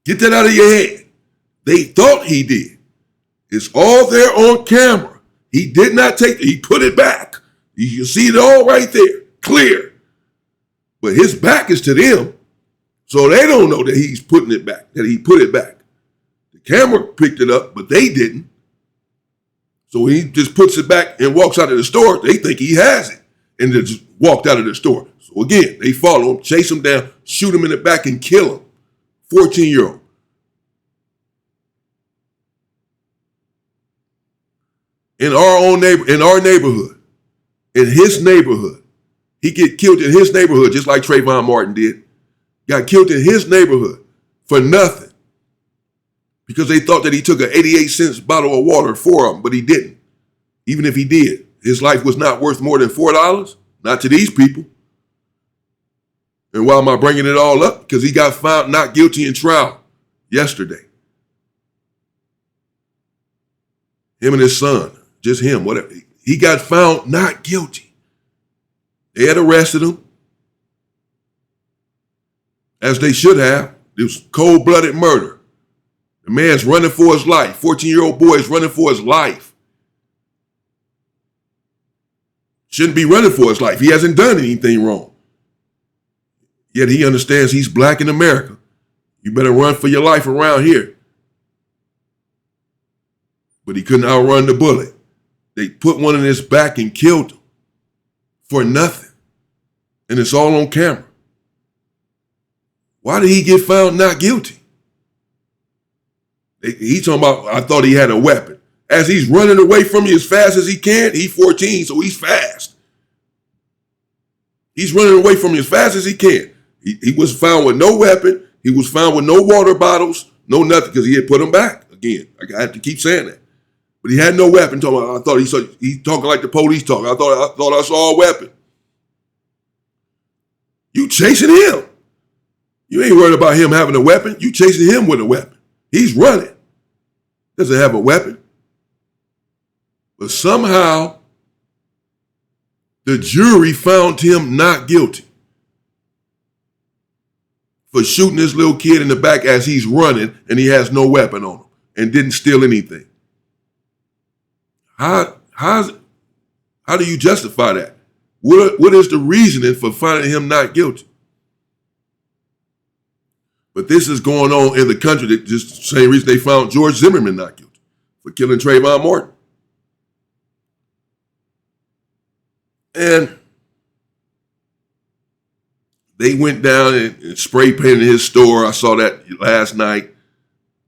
Get that out of your head. They thought he did. It's all there on camera. He did not take it. He put it back. You can see it all right there, clear. But his back is to them, so they don't know that he's putting it back, that he put it back. The camera picked it up, but they didn't. So he just puts it back and walks out of the store. They think he has it and then just walked out of the store. So again, they follow him, chase him down, shoot him in the back and kill him. 14-year-old. In our neighborhood, in his neighborhood. He get killed in his neighborhood, just like Trayvon Martin did. Got killed in his neighborhood for nothing, because they thought that he took an 88-cent bottle of water for him, but he didn't. Even if he did, his life was not worth more than $4, not to these people. And why am I bringing it all up? Because he got found not guilty in trial yesterday. Him and his son, just him, whatever. He got found not guilty. They had arrested him, as they should have. It was cold-blooded murder. The man's running for his life. 14-year-old boy is running for his life. Shouldn't be running for his life. He hasn't done anything wrong. Yet he understands he's black in America. You better run for your life around here. But he couldn't outrun the bullet. They put one in his back and killed him for nothing. And it's all on camera. Why did he get found not guilty? He's talking about, I thought he had a weapon. As he's running away from you as fast as he can, he's 14, so he's fast. He's running away from you as fast as he can. He was found with no weapon. He was found with no water bottles, no nothing, because he had put them back. Again, I have to keep saying that. But he had no weapon. I thought he's talking like the police talk. I thought I saw a weapon. You chasing him. You ain't worried about him having a weapon. You chasing him with a weapon. He's running. Doesn't have a weapon. But somehow, the jury found him not guilty for shooting this little kid in the back as he's running and he has no weapon on him and didn't steal anything. How do you justify that? What is the reasoning for finding him not guilty? But this is going on in the country. That just the same reason they found George Zimmerman not guilty for killing Trayvon Martin. And they went down and spray painted his store. I saw that last night.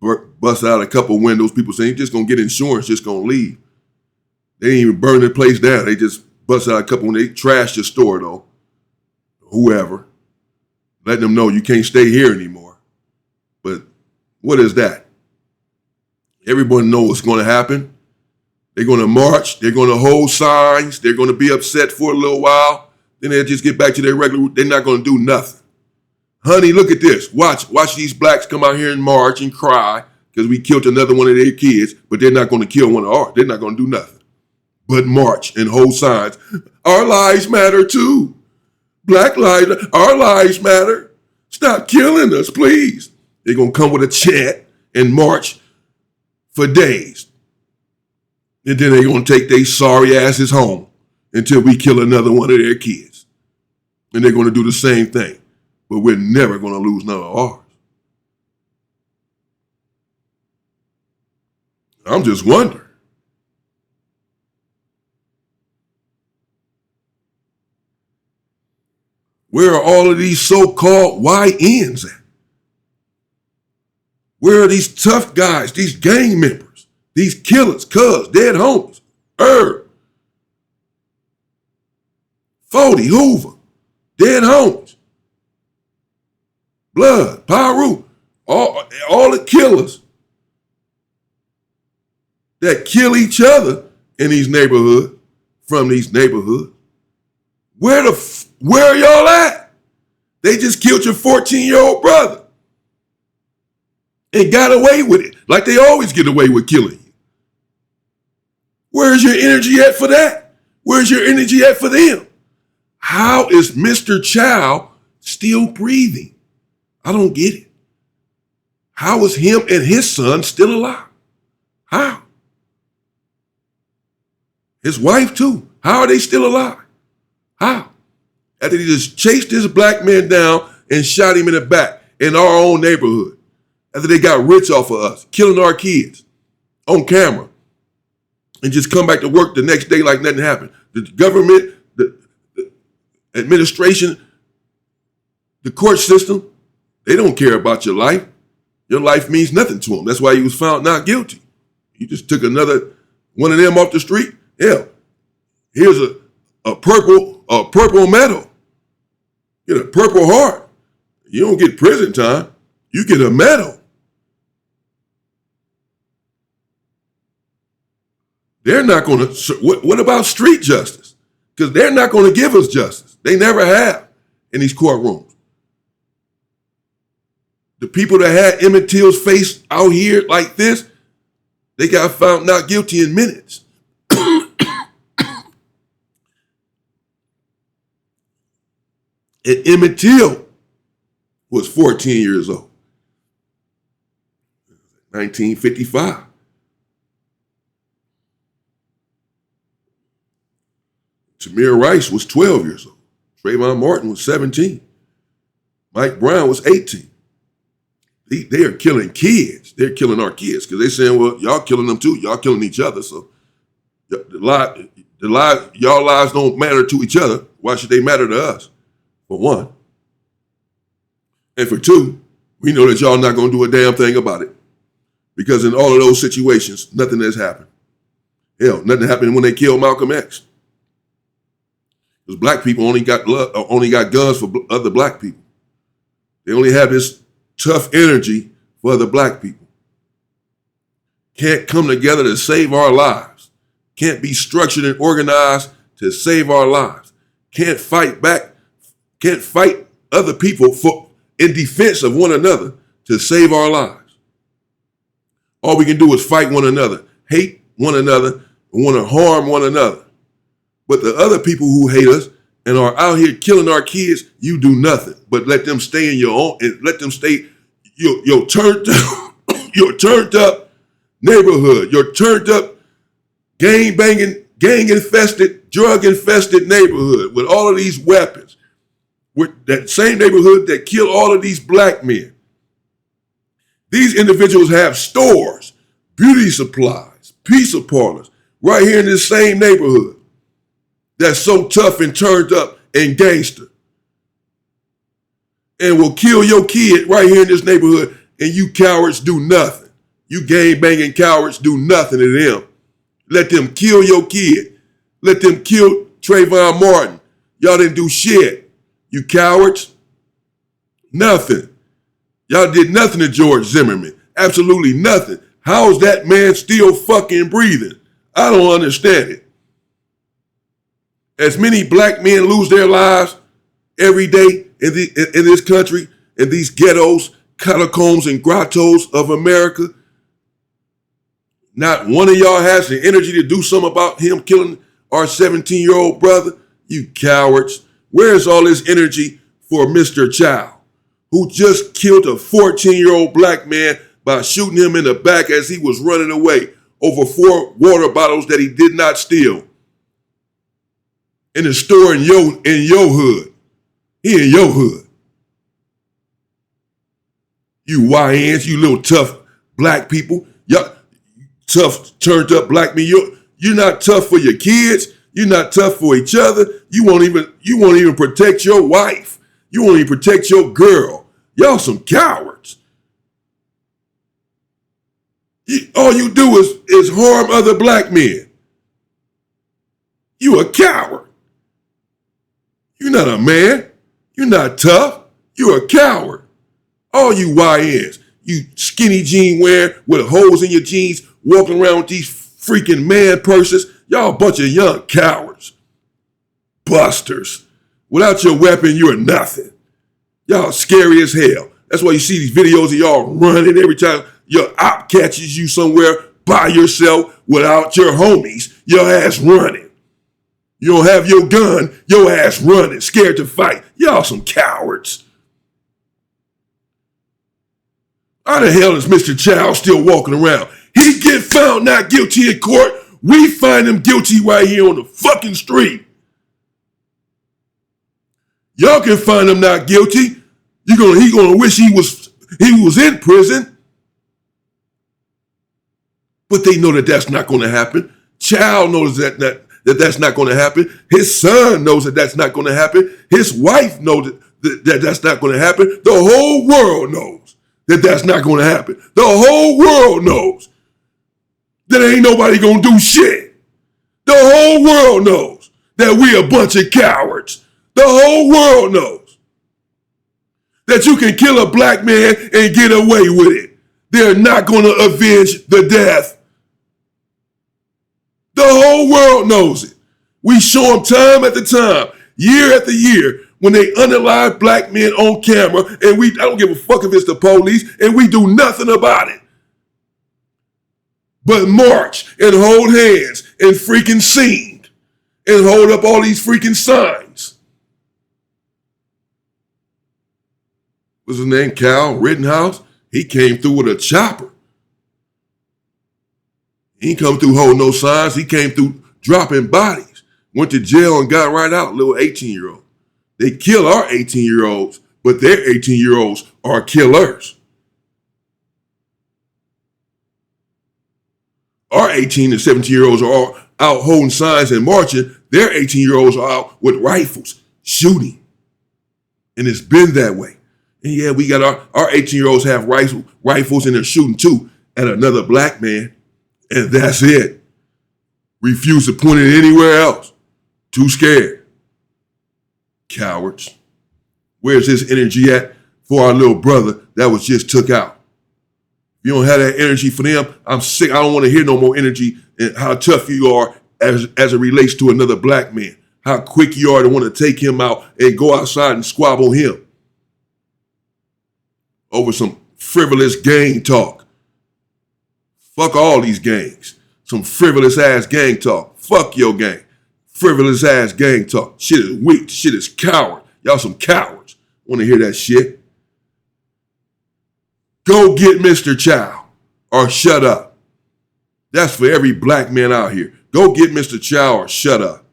Bust out a couple windows. People saying, you're just going to get insurance, just going to leave. They didn't even burn the place down. They just bust out a couple when they trashed the store, though. Whoever. Letting them know you can't stay here anymore. But what is that? Everyone knows what's going to happen. They're going to march. They're going to hold signs. They're going to be upset for a little while. Then they'll just get back to their regular. They're not going to do nothing. Honey, look at this. Watch these blacks come out here and march and cry because we killed another one of their kids, but they're not going to kill one of ours. They're not going to do nothing but march and hold signs. Our lives matter too. Black lives, our lives matter. Stop killing us, please. They're going to come with a chant and march for days. And then they're going to take their sorry asses home until we kill another one of their kids. And they're going to do the same thing. But we're never going to lose none of ours. I'm just wondering. Where are all of these so-called YNs at? Where are these tough guys, these gang members, these killers, cuz, dead homies, Herb, Fody, Hoover, dead homies, Blood, Pyru, all the killers that kill each other in these neighborhoods, from these neighborhoods. Where are y'all at? They just killed your 14-year-old brother and got away with it, like they always get away with killing you. Where's your energy at for that? Where's your energy at for them? How is Mr. Chow still breathing? I don't get it. How is him and his son still alive? How? His wife too. How are they still alive? How? After they just chased this black man down and shot him in the back in our own neighborhood. After they got rich off of us, killing our kids on camera. And just come back to work the next day like nothing happened. The government, the administration, the court system, they don't care about your life. Your life means nothing to them. That's why he was found not guilty. You just took another one of them off the street. Yeah, here's a purple medal. Get a Purple Heart. You don't get prison time. You get a medal. They're not going to, what about street justice? Because they're not going to give us justice. They never have in these courtrooms. The people that had Emmett Till's face out here like this, they got found not guilty in minutes. And Emmett Till was 14 years old. 1955. Tamir Rice was 12 years old. Trayvon Martin was 17. Mike Brown was 18. They are killing kids. They're killing our kids because they're saying, well, y'all killing them too. Y'all killing each other. So y'all lives don't matter to each other. Why should they matter to us? For one. And for two, we know that y'all not going to do a damn thing about it. Because in all of those situations, nothing has happened. Hell, nothing happened when they killed Malcolm X. Because black people only got guns for other black people. They only have this tough energy for other black people. Can't come together to save our lives. Can't be structured and organized to save our lives. Can't fight back. Can't fight other people in defense of one another to save our lives. All we can do is fight one another, hate one another, and want to harm one another. But the other people who hate us and are out here killing our kids, you do nothing but let them stay in your own and let them stay your turned up neighborhood, your turned up gang infested, drug infested neighborhood with all of these weapons, with that same neighborhood that killed all of these black men. These individuals have stores, beauty supplies, pizza parlors, right here in this same neighborhood that's so tough and turned up and gangster. And will kill your kid right here in this neighborhood, and you cowards do nothing. You gang-banging cowards do nothing to them. Let them kill your kid. Let them kill Trayvon Martin. Y'all didn't do shit. You cowards. Nothing. Y'all did nothing to George Zimmerman. Absolutely nothing. How is that man still fucking breathing? I don't understand it. As many black men lose their lives every day in this country, in these ghettos, catacombs, and grottos of America, not one of y'all has the energy to do something about him killing our 17-year-old brother. You cowards. Where's all this energy for Mr. Child, who just killed a 14-year-old black man by shooting him in the back as he was running away over 4 water bottles that he did not steal in a store in your hood. He in your hood. You YNs, you little tough black people. Y'all tough, turned up black men. You're not tough for your kids. You're not tough for each other. You won't even protect your wife. You won't even protect your girl. Y'all some cowards. All you do is harm other black men. You a coward. You're not a man. You're not tough. You're a coward. All you YNs, you skinny jean wearing with holes in your jeans, walking around with these freaking man purses. Y'all a bunch of young cowards. Busters. Without your weapon, you're nothing. Y'all scary as hell. That's why you see these videos of y'all running every time your op catches you somewhere by yourself without your homies. Your ass running. You don't have your gun, your ass running, scared to fight. Y'all some cowards. How the hell is Mr. Child still walking around? He get found not guilty in court. We find him guilty right here on the fucking street. Y'all can find him not guilty. He gonna wish he was in prison. But they know that that's not gonna happen. Child knows that's not going to happen. His son knows that that's not going to happen. His wife knows that that's not going to happen. The whole world knows that that's not going to happen. The whole world knows that ain't nobody going to do shit. The whole world knows that we a bunch of cowards. The whole world knows that you can kill a black man and get away with it. They're not going to avenge the death. The whole world knows it. We show them time after time, year after year, when they unalive black men on camera, and I don't give a fuck if it's the police, and we do nothing about it. But march and hold hands and freaking sing and hold up all these freaking signs. What's his name? Cal Rittenhouse? He came through with a chopper. He ain't come through holding no signs. He came through dropping bodies. Went to jail and got right out, little 18-year-old. They kill our 18-year-olds but their 18-year-olds are killers. Our 18 and 17-year-olds are all out holding signs and marching. Their 18-year-olds are out with rifles, shooting. And it's been that way. And yeah, we got our 18-year-olds have rifles and they're shooting too at another black man. And that's it. Refuse to point it anywhere else. Too scared. Cowards. Where's his energy at for our little brother that was just took out? If you don't have that energy for them, I'm sick. I don't want to hear no more energy and how tough you are as it relates to another black man. How quick you are to want to take him out and go outside and squabble him over some frivolous gang talk. Fuck all these gangs. Some frivolous ass gang talk. Fuck your gang. Frivolous ass gang talk. Shit is weak. Shit is coward. Y'all some cowards. Want to hear that shit? Go get Mr. Chow or shut up. That's for every black man out here. Go get Mr. Chow or shut up.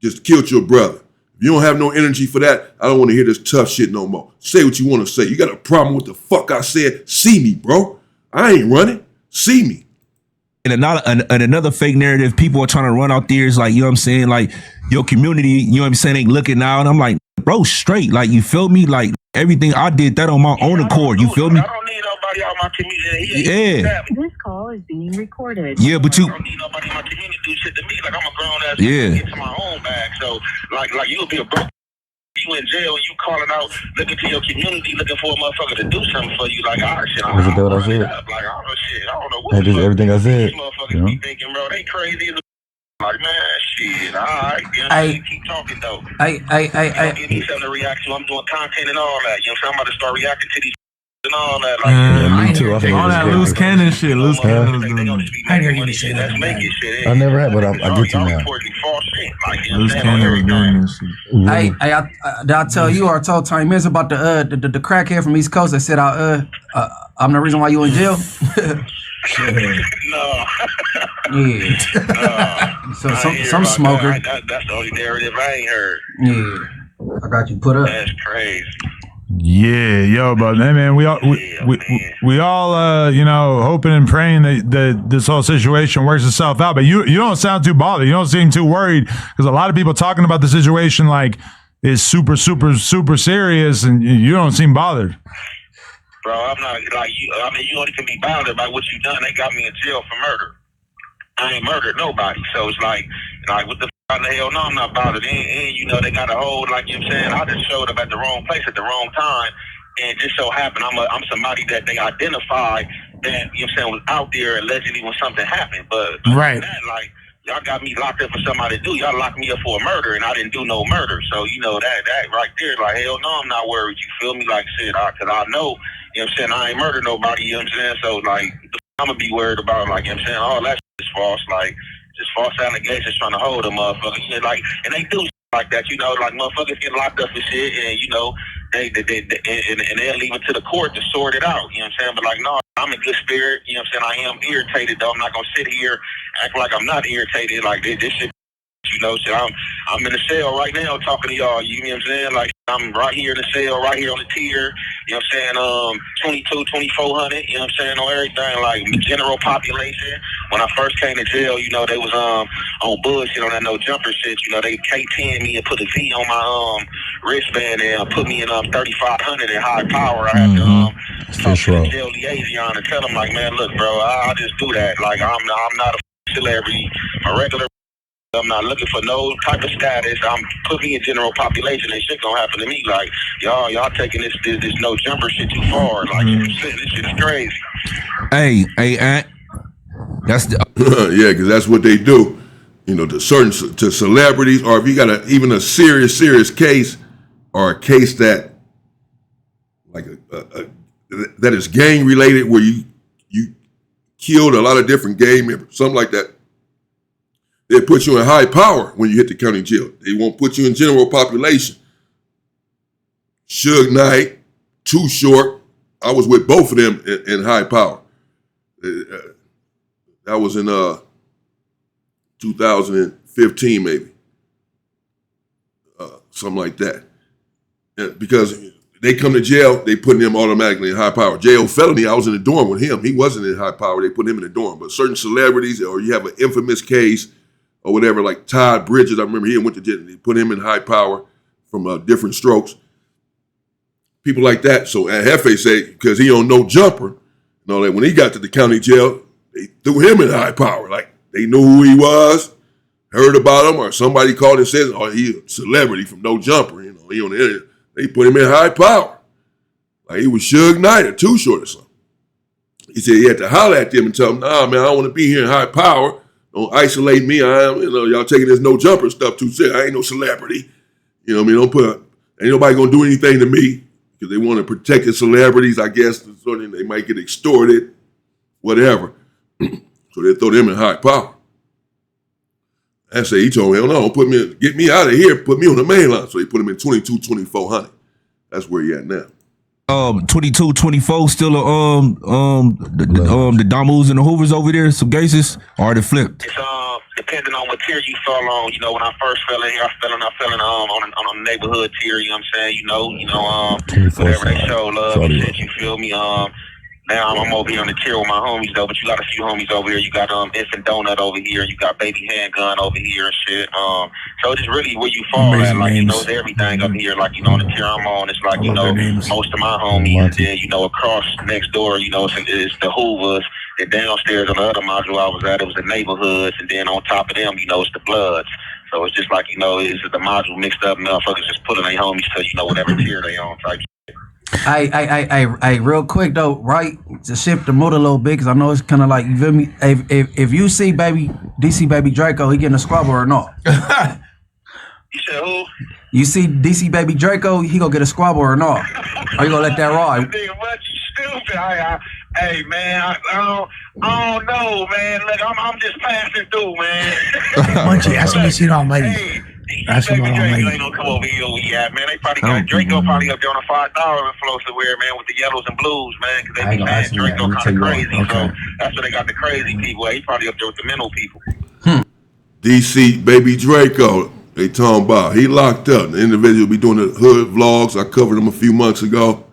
Just killed your brother. If you don't have no energy for that, I don't want to hear this tough shit no more. Say what you want to say. You got a problem with the fuck I said? See me, bro. I ain't running. See me. And another fake narrative people are trying to run out there is like, you know what I'm saying? Like, your community, you know what I'm saying, ain't looking out. And I'm like, bro, straight. Like, you feel me? Like, everything I did that on my own accord. You feel me? I don't need nobody out my community. Yeah. This call is being recorded. Yeah, but I don't need nobody in my community to do shit to me. Like, I'm a grown ass man to get to my own bag. So, like you'll be a broke. You in jail and you calling out, looking to your community, looking for a motherfucker to do something for you. Like, all right, shit. Was it that what I said? Like, I don't know shit. I don't know what That's just everything I said. these motherfuckers be thinking, bro. They crazy as a like, man, shit. All right, you know, keep talking though. Give me something to react to. I'm doing content and all that. You know, so I'm about to start reacting to these and all that. Like, me too. I think all that loose cannon shit. Loose cannon was doing it. I never had, but I get to now. Loose cannon was doing this shit. Did I tell you or I told Tiny Miz about the crackhead from East Coast that said I'm the reason why you in jail? No. Yeah. So some smoker. That's the only narrative I ain't heard. Yeah. I got you put up. That's crazy. Yeah, yo, but hey, man, we all you know, hoping and praying that this whole situation works itself out. But you don't sound too bothered. You don't seem too worried because a lot of people talking about the situation like is super serious, and you don't seem bothered. Bro, I'm not like you. I mean, you only can be bothered by what you done. They got me in jail for murder. I ain't murdered nobody, so it's like what the hell? No, I'm not bothered. And you know, they got a hold, like you know what I'm saying. I just showed up at the wrong place at the wrong time, and just so happened I'm somebody that they identified that you know what I'm saying was out there allegedly when something happened. But right, that, like y'all got me locked up for somebody to do. Y'all locked me up for a murder, and I didn't do no murder. So you know that right there, like hell no, I'm not worried. You feel me? Like shit, because I know you know what I'm saying. I ain't murdered nobody. You know what I'm saying. So like I'm gonna be worried about like you know what I'm saying. All that shit is false. Like just false allegations trying to hold a motherfucker. You know, like, and they do like that, you know, like motherfuckers get locked up for shit, and you know, they and they'll leave it to the court to sort it out. You know what I'm saying? But like, no, I'm in good spirit. You know what I'm saying? I am irritated though. I'm not gonna sit here act like I'm not irritated. Like this shit. You know, so I'm in the cell right now talking to y'all. You know what I'm saying? Like I'm right here in the cell, right here on the tier. You know what I'm saying? 2400. You know what I'm saying? On everything, like general population. When I first came to jail, you know they was on bullshit on that no jumper shit. You know they K10 me and put a V on my wristband and put me in 3500 in high power. I had to talk to the jail liaison and tell them like, man, look, bro, I just do that. Like I'm not a celebrity, a regular. I'm not looking for no type of status. I'm putting me in general population and shit gonna happen to me. Like y'all taking this no jumper shit too far. Like this shit is crazy. Hey, Aunt. That's the yeah, because that's what they do. You know, to celebrities, or if you got even a serious case, or a case that like that is gang related, where you killed a lot of different gang members, something like that. They put you in high power when you hit the county jail. They won't put you in general population. Suge Knight, Too Short. I was with both of them in high power. That was in 2015, maybe. Something like that. Because they come to jail, they put him automatically in high power. Jail felony, I was in the dorm with him. He wasn't in high power. They put him in the dorm. But certain celebrities, or you have an infamous case or whatever, like Todd Bridges, I remember he went to jail. They put him in high power from different strokes. People like that. So Jefe said, because he on no jumper, and all that, when he got to the county jail, they threw him in high power. Like they knew who he was, heard about him, or somebody called and said, oh, he a celebrity from no jumper. You know, he on the internet. They put him in high power. Like he was Suge Knight or Too Short or something. He said he had to holler at them and tell them, nah, man, I don't want to be here in high power. Don't isolate me. I am, y'all taking this no jumper stuff too serious. I ain't no celebrity. You know what I mean? Ain't nobody gonna do anything to me because they want to protect the celebrities, I guess. So they might get extorted, whatever. So they throw them in high power. I say, he told me, hell no, get me out of here, put me on the main line. So they put him in 22-2400. That's where he at now. 22-24 still the Damus and the Hoovers over there, some cases, or they flipped? It's depending on what tier you fell on. You know, when I first fell in here, I fell in on a neighborhood tier. You know what I'm saying? Whatever they show love and shit. You feel me? Now I'm over here on the tier with my homies though, but you got a few homies over here. You got Infant Donut over here. You got Baby Handgun over here and shit. So it's really where you fall at. Like, it's everything up here. Like, on the tier I'm on, it's like, most of my homies. And then, across next door, it's the Hoovers. And downstairs on the other module I was at, it was the neighborhoods. And then on top of them, it's the Bloods. So it's just like, it's the module mixed up. Motherfuckers just putting their homies to, whatever tier they on type. I real quick though, right, to shift the mood a little bit, because I know it's kind of like, you feel me? If you see DC Baby Draco, he getting a squabble or not? You said who? You see DC Baby Draco, he gonna get a squabble or not? Or you gonna let that ride? Nigga, what you stupid? Hey man, I don't know, man. Look, I'm just passing through, man. Munchie, that's what we see on ladies. Hey, Draco ain't gonna come over here where we at, man. They probably got Draco probably up there on a $5 flow somewhere, man, with the yellows and blues, man, because they be saying Draco kind of crazy. Okay. So that's where they got the crazy people. He probably up there with the mental people. DC Baby Draco, they talking about. He locked up. The individual be doing the hood vlogs. I covered him a few months ago.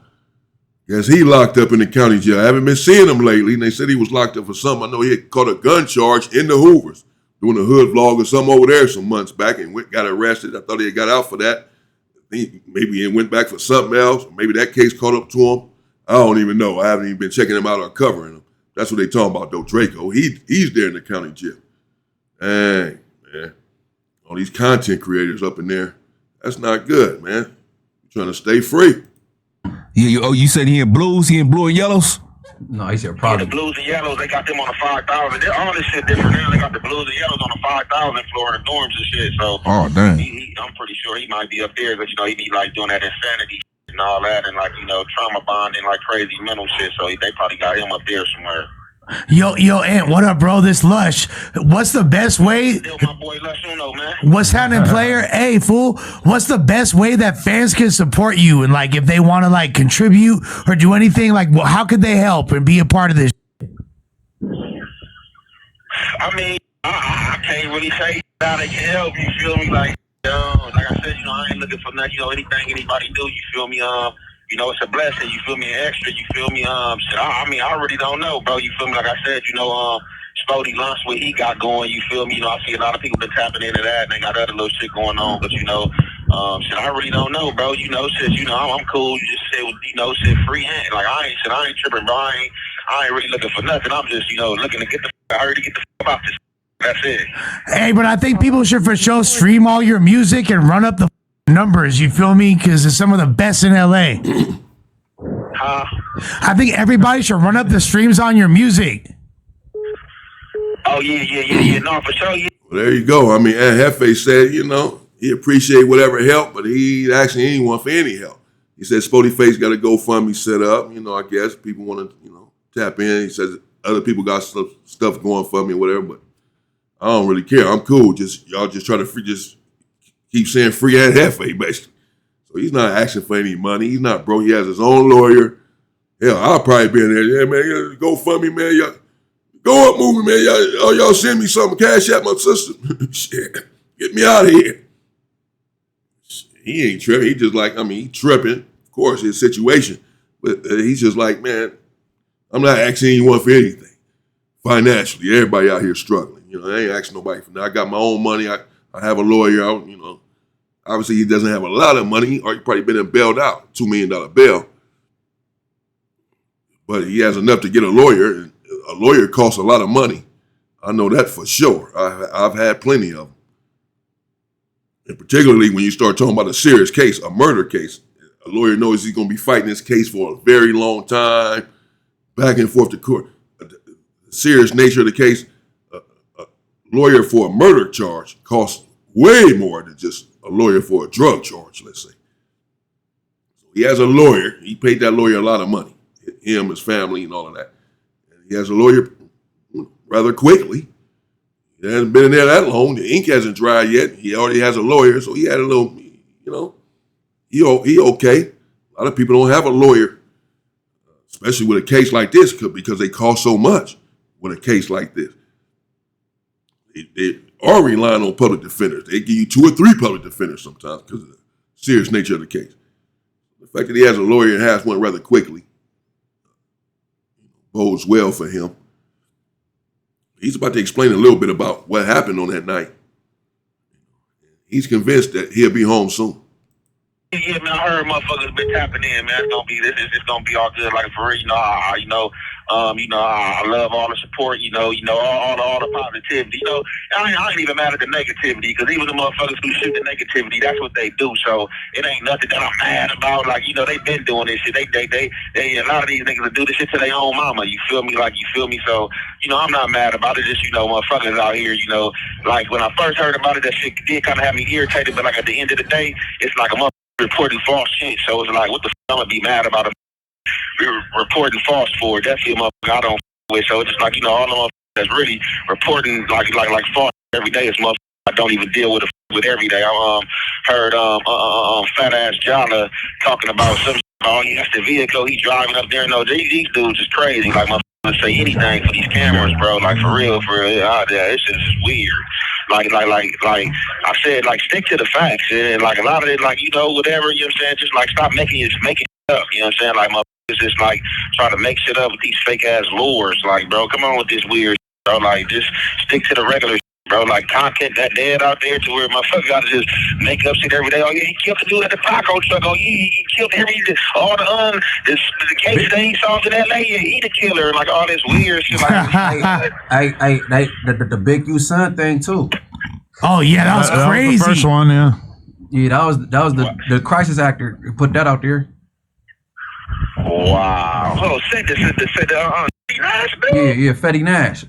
Yes, he locked up in the county jail. I haven't been seeing him lately, and they said he was locked up for something. I know he had caught a gun charge in the Hoovers, doing a hood vlog or something over there some months back, and got arrested. I thought he had got out for that. Maybe he went back for something else. Or maybe that case caught up to him. I don't even know. I haven't even been checking him out or covering him. That's what they talking about, though. Draco, he's there in the county jail. Dang, man. All these content creators up in there, that's not good, man. You're trying to stay free. Yeah, you said he in blues, he in blue and yellows? No, he said probably. Yeah, the blues and yellows, they got them on the 5,000. All this shit different now. They got the blues and yellows on the 5,000 floor in the dorms and shit. So, oh, dang. I'm pretty sure he might be up there, but he be like doing that insanity and all that, and like trauma bonding, like crazy mental shit. So they probably got him up there somewhere. Yo, Ant, what up, bro? This Lush. What's the best way? Still my boy Lush Uno, man. What's happening, player? Hey, fool. What's the best way that fans can support you? And like, if they want to like contribute or do anything, like, how could they help and be a part of this? I mean, I can't really say how they can help. You feel me? Like I said, I ain't looking for nothing. Anything anybody do, you feel me? It's a blessing, you feel me, an extra, you feel me, shit, I already don't know, bro, you feel me, like I said, Spody launched what he got going, you feel me, I see a lot of people been tapping into that, and they got other little shit going on, but, shit, I really don't know, bro, shit, I'm cool, you just said, shit, free hand, like, I ain't tripping, bro, I ain't really looking for nothing, I'm just, looking to get the out this, that's it. Hey, but I think people should for sure stream all your music and run up the numbers, you feel me? Because it's some of the best in LA. I think everybody should run up the streams on your music. Oh, yeah, no, for sure, yeah. Well, there you go. I mean, Jefe said, he appreciate whatever help, but he actually ain't want for any help. He said Spody Face got a GoFundMe set up. I guess people want to, tap in. He says other people got stuff going for me or whatever, but I don't really care. I'm cool. Y'all just try to keep saying free at Jefe, basically. So he's not asking for any money. He's not broke. He has his own lawyer. Hell, I'll probably be in there. Yeah, man, go fund me, man. Y'all, go up moving, man. Y'all send me something. Cash out my sister. Shit, get me out of here. He ain't tripping. He just he tripping. Of course, his situation. But he's just like, man, I'm not asking anyone for anything financially. Everybody out here struggling. I ain't asking nobody for that. I got my own money. I have a lawyer out, Obviously, he doesn't have a lot of money, or he probably been bailed out, $2 million bail. But he has enough to get a lawyer. And a lawyer costs a lot of money. I know that for sure. I've had plenty of them. And particularly when you start talking about a serious case, a murder case, a lawyer knows he's going to be fighting this case for a very long time, back and forth to court. The serious nature of the case, a lawyer for a murder charge costs way more than just a lawyer for a drug charge, let's say. So he has a lawyer. He paid that lawyer a lot of money, him, his family, and all of that. And he has a lawyer rather quickly. He hasn't been in there that long. The ink hasn't dried yet. He already has a lawyer, so he had a little, he okay. A lot of people don't have a lawyer, especially with a case like this, because they cost so much with a case like this. They are relying on public defenders. They give you 2 or 3 public defenders sometimes because of the serious nature of the case. The fact that he has a lawyer and has one rather quickly bodes well for him. He's about to explain a little bit about what happened on that night. He's convinced that he'll be home soon. Yeah, man, I heard motherfuckers been tapping in, man. It's gonna be all good, like for real. I love all the support, all the positivity. I ain't even mad at the negativity, because even the motherfuckers who shoot the negativity, that's what they do. So it ain't nothing that I'm mad about. Like, they been doing this shit. They a lot of these niggas do this shit to their own mama. You feel me? So, I'm not mad about it. Just, motherfuckers out here, like when I first heard about it, that shit did kind of have me irritated. But like at the end of the day, it's like a motherfucker reporting false shit. So it's like, what the I'm gonna be mad about reporting false for? That's the motherfucker I don't with. So it's just like, all the motherfuckers that's really reporting like false every day is motherfuckers I don't even deal with every day. I heard fat ass Jala talking about some that's the vehicle he driving up there. No, these dudes is crazy. Like motherfuckers say anything for these cameras, bro. Like for real. Yeah, this shit is weird. Like I said, like stick to the facts, and like a lot of it, like whatever, just like stop making it up, like motherfuckers just like trying to make shit up with these fake ass lures, like bro, come on with this weird, bro, like just stick to the regular, bro, like content that dead out there to where motherfuckers gotta just make up shit every day. Oh yeah, he killed the dude at the taco truck. Oh yeah, he killed all the case that he solved in LA. Yeah, he the killer. Like all this weird shit. Like, the Big U son thing too. Oh yeah, that was crazy. That was the first one, yeah. Yeah, that was the crisis actor who put that out there. Wow. Oh, said Nash, dude. Yeah, Fetty Nash.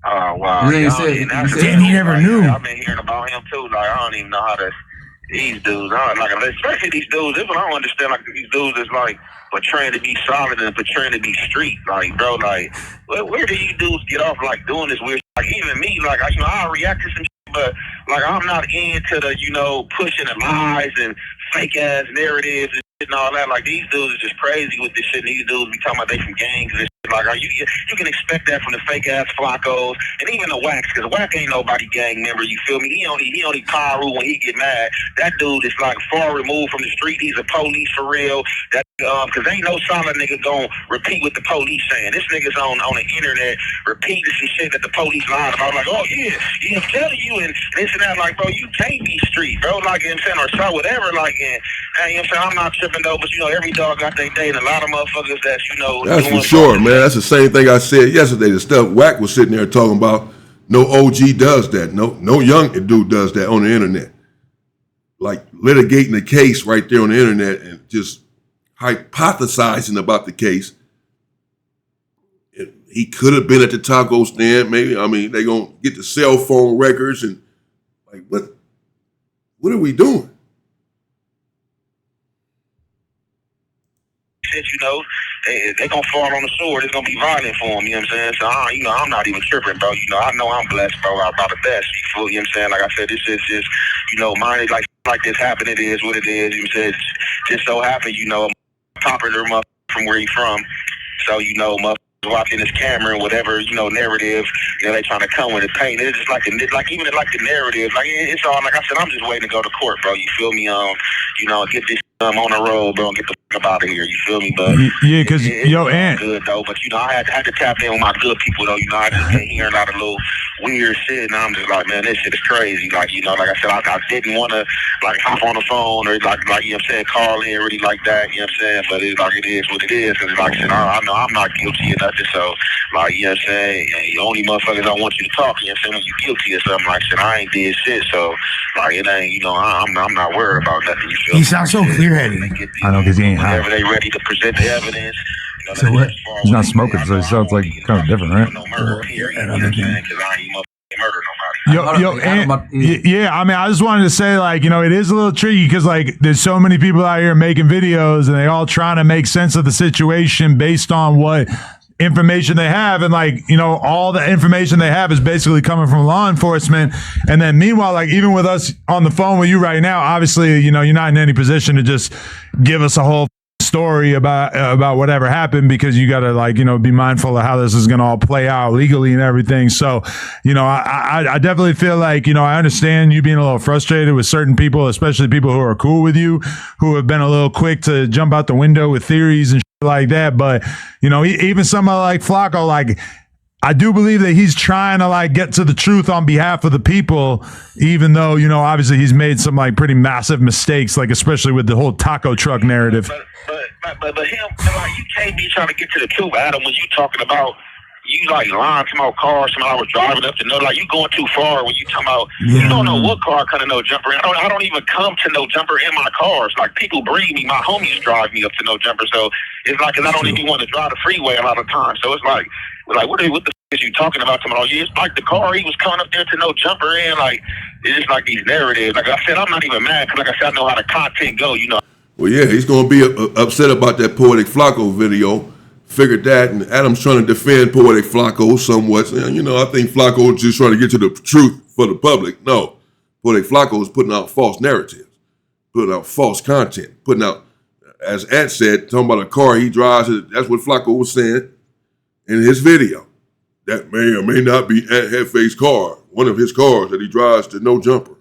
Oh wow. He never knew. I've been hearing about him too. Like I don't even know how to. These dudes, especially these dudes. This one I don't understand. Like these dudes is like portraying to be solid and portraying to be street. Like bro, like where do you dudes get off like doing this weird? Like even me, like I react to some shit, but like I'm not into the pushing the lies and fake ass narratives and all that. Like these dudes are just crazy with this shit. And these dudes be talking about they from gangs and shit. Like you can expect that from the fake ass Flacos and even the Wax, because Wax ain't nobody gang member. You feel me? He only Pyro when he get mad. That dude is like far removed from the street. He's a police for real. That because ain't no solid nigga gonna repeat what the police saying. This nigga's on the internet repeating some shit that the police lied about. Like, oh yeah, I'm telling you and this and that. Like, bro, you can't be street, bro. Like, you know what I'm saying, or so whatever. Like, and you know what I'm saying, I'm not tripping though, but every dog got their day, and a lot of motherfuckers that's that's for sure, man. That's the same thing I said yesterday. The stuff Wack was sitting there talking about. No OG does that. No young dude does that on the internet. Like litigating the case right there on the internet and just hypothesizing about the case. He could have been at the taco stand, maybe. I mean, they gonna get the cell phone records and like what are we doing? They gonna fall on the sword. It's gonna be violent for them. You know what I'm saying? So I'm not even tripping, bro. I know I'm blessed, bro. I'm about the best. You feel? You know what I'm saying? Like I said, this is just mine. Like this happened. It is what it is. You know what I'm saying? Just so happened, popular motherfucker from where he from. So motherfuckers watching this camera and whatever narrative they trying to come with it paint. It's just like even like the narrative. Like it's all like I said. I'm just waiting to go to court, bro. You feel me? Get this I'm on the road, bro, and get the fuck out of here. You feel me? But yeah, because yo, Ant, good though. But you know, I had to tap in with my good people though. You know, I just been hearing a lot of little weird shit, and I'm just like, man, this shit is crazy. Like, you know, like I said, I didn't want to like hop on the phone or like you know what I'm saying, call in really like that. You know what I'm saying? But it's like it is what it is. Cause like shit, I know I'm not guilty of nothing. So like, you know what I'm saying? The only motherfuckers I want you to talk. You know what I'm saying? When you guilty of something like shit, I ain't did shit. So like, it ain't. You know, I'm not worried about nothing. You feel He me? sounds so clear-headed. I know because he ain't high. Whenever they ready to present the evidence. You know, So what? He's not smoking, so it sounds like kind of different, right? no murder, period. You know what I'm saying? Because I ain't motherfucking murder nobody. Yeah, I mean, I just wanted to say, like, you know, it is a little tricky because, like, there's so many people out here making videos and they all trying to make sense of the situation based on what information they have. And, like, you know, all the information they have is basically coming from law enforcement. And then meanwhile, like, even with us on the phone with you right now, obviously, you know, you're not in any position to just give us a whole story about whatever happened because you got to, like, you know, be mindful of how this is going to all play out legally and everything. So, you know, I definitely feel like, you know, I understand you being a little frustrated with certain people, especially people who are cool with you, who have been a little quick to jump out the window with theories and shit like that. But, you know, even somebody like Flacco, like, I do believe that he's trying to, like, get to the truth on behalf of the people, even though, you know, obviously he's made some, like, pretty massive mistakes, like, especially with the whole taco truck narrative. But him, like, you can't be trying to get to the truth, Adam, when you talking about you like lying to my car. Somebody was driving up to know, like, you going too far when you talking about you don't know what car kind of no jumper. I don't even come to no jumper in my cars. Like, people bring me, my homies drive me up to no jumper. So it's like, cause I don't even want to drive the freeway a lot of times. So it's like what the f- is you talking about tomorrow? It's like the car he was coming up there to no jumper in. Like, it's just like these narratives. Like I said, I'm not even mad because, like I said, I know how the content go. You know. Well, yeah, he's going to be upset about that Poetic Flacco video. Figured that, and Adam's trying to defend Poetic Flacco somewhat. You know, I think Flacco is just trying to get to the truth for the public. No, Poetic Flacco is putting out false narratives, putting out false content, putting out, as Ant said, talking about a car he drives. That's what Flacco was saying in his video. That may or may not be Ant Hefe's car, one of his cars that he drives to no jumper.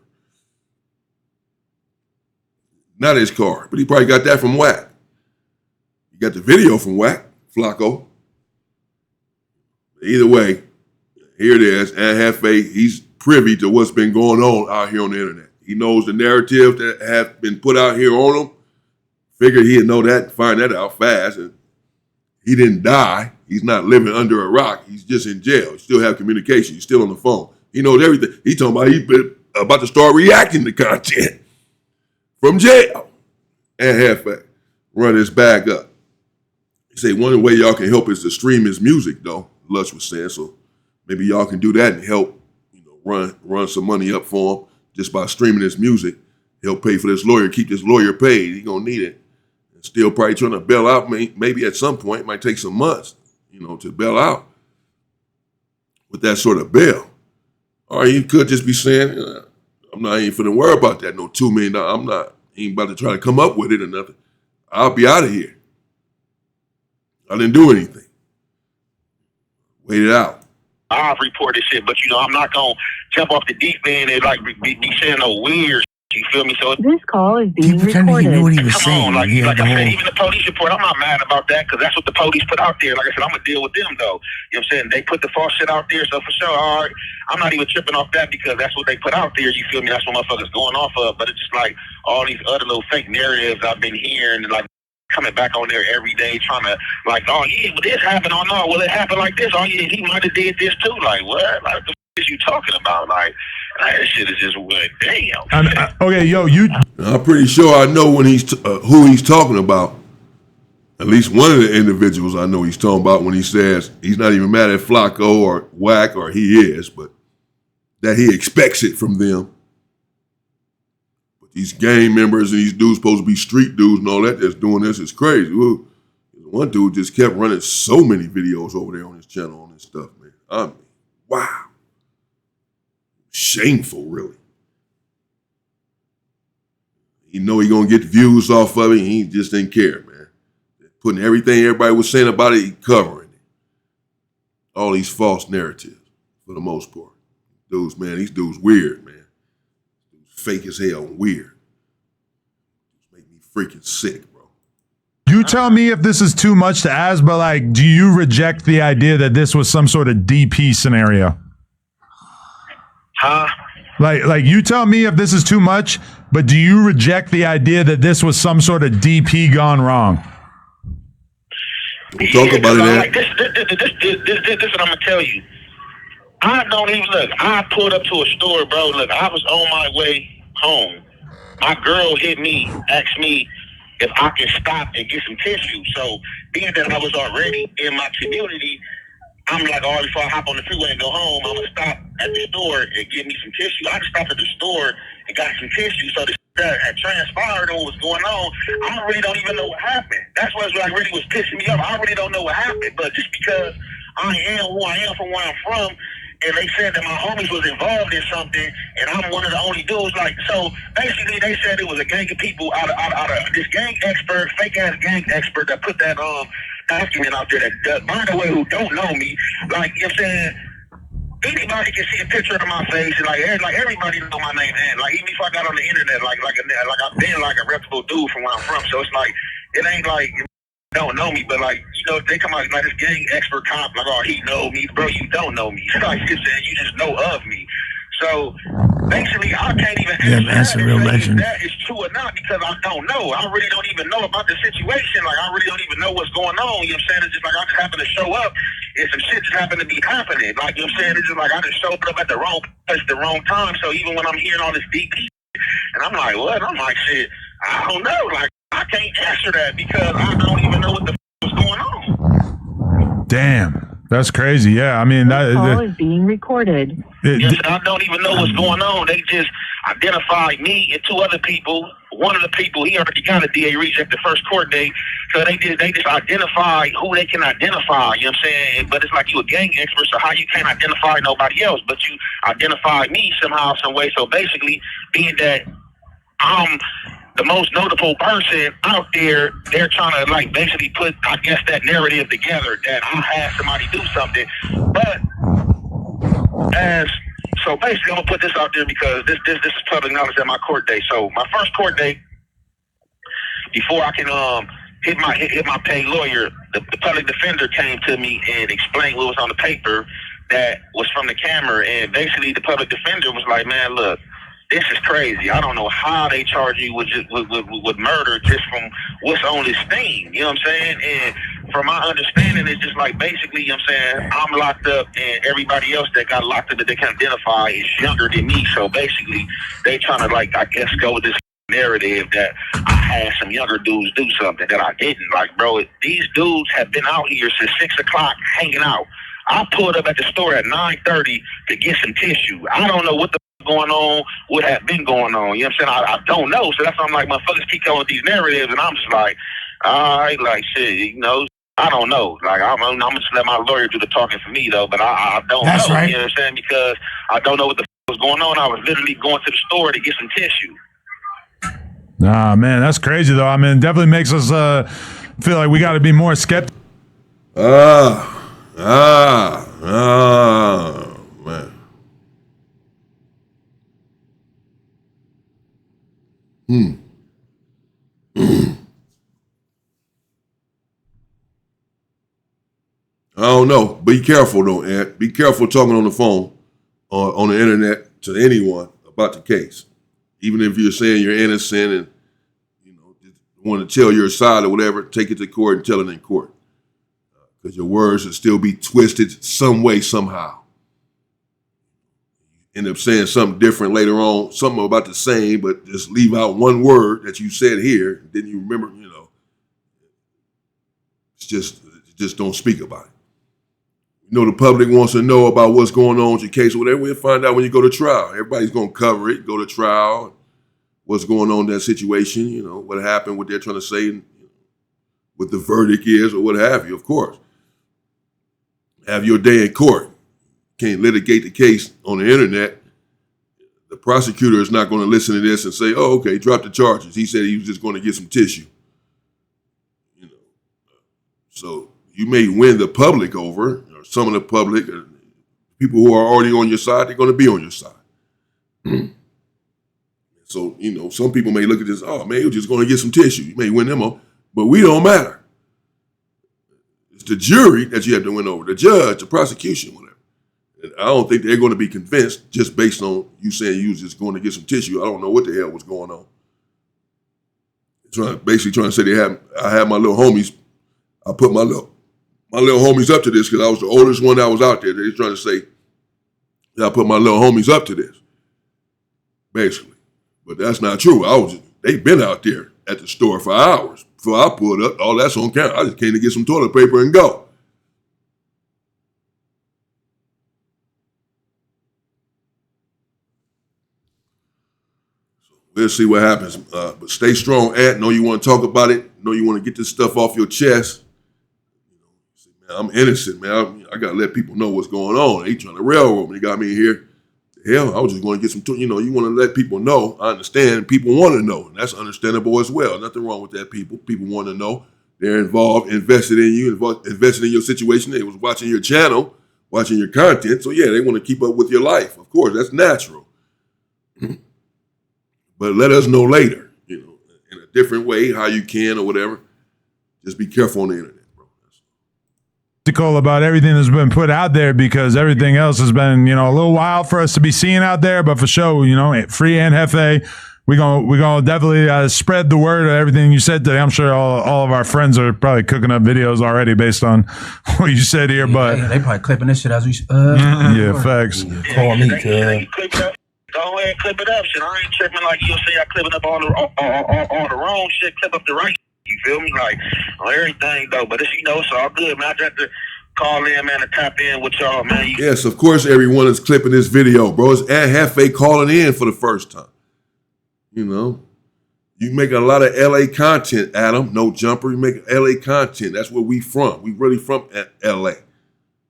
Not his car, but he probably got that from Wack. He got the video from Wack, Flacco. Either way, here it is. Ant Hefe, he's privy to what's been going on out here on the internet. He knows the narratives that have been put out here on him. Figured he'd know that and find that out fast. And he didn't die. He's not living under a rock. He's just in jail. He still have communication. He's still on the phone. He knows everything. He's talking about he's about to start reacting to content from jail. And Hefe run his bag up. He say one way y'all can help is to stream his music, though. Lush was saying, so maybe y'all can do that and help, you know, run some money up for him just by streaming his music. He'll pay for this lawyer, keep this lawyer paid. He gonna need it. And still probably trying to bail out. Maybe at some point, it might take some months, you know, to bail out with that sort of bail. Or he could just be saying, I'm not even finna worry about that. No $2 million. I'm not ain't about to try to come up with it or nothing. I'll be out of here. I didn't do anything. Wait it out. I've reported shit, but, you know, I'm not going to jump off the deep end and, like, be saying no weird shit. You feel me? So This call is being pretending he recorded. knew what he was come saying. on, like Yeah, I the said, whole- even the police report, I'm not mad about that because that's what the police put out there. Like I said, I'm going to deal with them, though. You know what I'm saying? They put the false shit out there, so for sure, all right, I'm not even tripping off that because that's what they put out there. You feel me? That's what motherfuckers going off of. But it's just like all these other little fake narratives I've been hearing, like, coming back on there every day trying to, like, oh, yeah, but this happened. Oh, no, well, it happened like this. Oh, yeah, he might have did this, too. Like, what? Like, the f*** is you talking about? Like, that shit is just, damn. Okay, yo, I'm pretty sure I know when who he's talking about. At least one of the individuals I know he's talking about when he says he's not even mad at Flacco or Wack, or he is, but that he expects it from them. But these gang members and these dudes supposed to be street dudes and all that that's doing this is crazy. Well, one dude just kept running so many videos over there on his channel on this stuff, man. I mean, wow. Shameful, really. You know he gonna get views off of it, and he just didn't care, man. Putting everything everybody was saying about it, he covering it. All these false narratives, for the most part. Dudes, man, these dudes weird, man. Fake as hell and weird. Make me freaking sick, bro. You tell me if this is too much to ask, but like, do you reject the idea that this was some sort of DP scenario? Huh? Like you tell me if this is too much, but do you reject the idea that this was some sort of DP gone wrong? We'll talk about it. Like, this is what I'm gonna tell you. I don't even look. I pulled up to a store, bro. Look, I was on my way home. My girl hit me, asked me if I can stop and get some tissue. So being that I was already in my community, I'm like, all right, before I hop on the freeway and go home, I'm gonna stop at the store and get me some tissue. I just stopped at the store and got some tissue. So the that had transpired and what was going on, I really don't even know what happened. That's what like really was pissing me off. I really don't know what happened, but just because I am who I am from where I'm from, and they said that my homies was involved in something, and I'm one of the only dudes. Like, so basically, they said it was a gang of people out of this gang expert, fake ass gang expert that put that document out there. That by the way, who don't know me, like, you know what I'm saying. Anybody can see a picture of my face, and like everybody know my name. And like even if I got on the internet, like I've been like a reputable dude from where I'm from. So it's like it ain't like you don't know me, but like they come out like this gang expert cop, like oh he know me, bro. You don't know me. Like you're saying, you just know of me. So basically, I can't even answer that, if that is true or not because I don't know. I really don't even know about the situation. Like I really don't even know what's going on. You know what I'm saying? It's just like I just happen to show up. And some shit just happened to be happening. Like, you know what I'm saying? It's just like I just showed up at the wrong place at the wrong time. So even when I'm hearing all this DP, and I'm like, what? I'm like, shit, I don't know. Like, I can't answer that because I don't even know what the was going on. Damn. That's crazy. Yeah. I mean, This call is being recorded. Yes, I don't even know what's going on. They just identified me and two other people. One of the people, he already got a DA reach at the first court date. So they just identify who they can identify, you know what I'm saying? But it's like you a gang expert, so how you can't identify nobody else, but you identify me somehow, some way. So basically, being that I'm the most notable person out there, they're trying to like basically put, I guess, that narrative together that I had somebody do something. But so basically, I'm gonna put this out there because this is public knowledge at my court date. So my first court date, before I can hit my paid lawyer, the public defender came to me and explained what was on the paper that was from the camera. And basically, the public defender was like, "Man, look, this is crazy. I don't know how they charge you with murder just from what's on this thing." You know what I'm saying? And from my understanding, it's just like basically, you know what I'm saying, I'm locked up and everybody else that got locked up that they can identify is younger than me. So basically, they trying to like, I guess, go with this narrative that I had some younger dudes do something that I didn't. Like, bro, these dudes have been out here since 6 o'clock hanging out. I pulled up at the store at 9:30 to get some tissue. I don't know what the going on, what have been going on. You know what I'm saying? I don't know. So that's why I'm like, motherfuckers keep coming with these narratives, and I'm just like, all right, like shit, I don't know. Like I'm just let my lawyer do the talking for me though, but I don't That's know. Right. You know what I'm saying? Because I don't know what the was going on. I was literally going to the store to get some tissue. Nah, man, that's crazy though. I mean, it definitely makes us feel like we got to be more skeptical. Man. I don't know. Be careful though, Ed. Be careful talking on the phone or on the internet to anyone about the case. Even if you're saying you're innocent and just want to tell your side or whatever, take it to court and tell it in court. Because your words will still be twisted some way, somehow. End up saying something different later on, something about the same, but just leave out one word that you said here. Then you remember, it's just don't speak about it. The public wants to know about what's going on with your case or whatever. We'll find out when you go to trial. Everybody's going to cover it, go to trial, what's going on in that situation, what happened, what they're trying to say, what the verdict is or what have you, of course. Have your day in court. Can't litigate the case on the internet. The prosecutor is not going to listen to this and say, oh, okay, drop the charges. He said he was just going to get some tissue. So you may win the public over, or some of the public, or people who are already on your side, they're going to be on your side. So, you know, some people may look at this, oh man, you're just going to get some tissue. You may win them over, but we don't matter. It's the jury that you have to win over, the judge, the prosecution, whatever. And I don't think they're going to be convinced just based on you saying you was just going to get some tissue. I don't know what the hell was going on. Basically trying to say I had my little homies. I put my little homies up to this because I was the oldest one that was out there. They're trying to say that I put my little homies up to this, basically. But that's not true. They've been out there at the store for hours before I pulled up. All that's on camera. I just came to get some toilet paper and go. We'll see what happens. But stay strong, Ant. Know you want to talk about it. Know you want to get this stuff off your chest. Man, I'm innocent, man. I got to let people know what's going on. They trying to railroad me. They got me here. Hell, I was just going to get some, you want to let people know. I understand. People want to know. And that's understandable as well. Nothing wrong with that, people. People want to know. They're involved, invested in you, invested in your situation. They was watching your channel, watching your content. So, yeah, they want to keep up with your life. Of course, that's natural. But let us know later, in a different way, how you can or whatever. Just be careful on the internet, bro. About everything that's been put out there, because everything else has been, a little wild for us to be seeing out there. But for sure, free and Jefe, we're gonna definitely spread the word of everything you said today. I'm sure all of our friends are probably cooking up videos already based on what you said here. But they probably clipping this shit as we. Yeah, facts. Call me, cuz. Go ahead and clip it up. Shit, I ain't tripping like you'll say I clip it up on the wrong shit. Clip up the right. You feel me? Like on everything though. But it's all good, man. I just have to call in, man, to tap in with y'all, man. Yes, of course, everyone is clipping this video, bro. It's Jefe calling in for the first time. You make a lot of LA content, Adam. No jumper. You make LA content. That's where we from. We really from LA.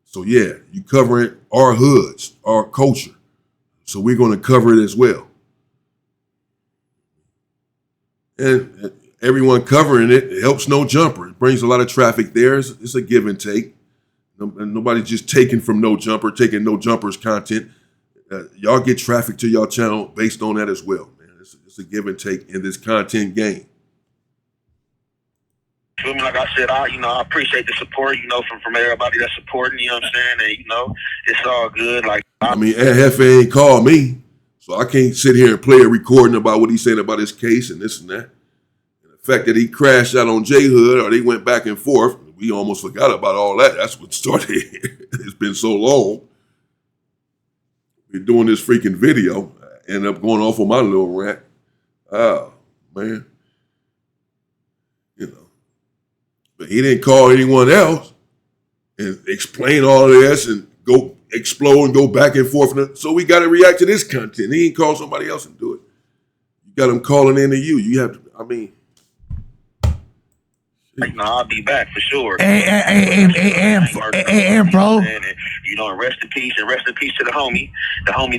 So yeah, you covering our hoods, our culture. So we're going to cover it as well. And everyone covering it helps No Jumper. It brings a lot of traffic there. It's a give and take. And nobody's just taking from No Jumper, taking No Jumper's content. Y'all get traffic to y'all channel based on that as well, man. It's a give and take in this content game. Feel me? Like I said, I appreciate the support, from everybody that's supporting, you know what I'm saying? And, it's all good. Like, Jefe ain't called me, so I can't sit here and play a recording about what he's saying about his case and this and that. And the fact that he crashed out on Jhood or they went back and forth, we almost forgot about all that. That's what started here. It's been so long. We're doing this freaking video. I ended up going off on my little rant. Oh, man. But he didn't call anyone else and explain all of this and go explode and go back and forth. So we got to react to this content. He didn't call somebody else and do it. You got him calling into you. You have to, I'll be back for sure. Hey, bro. And rest in peace to the homie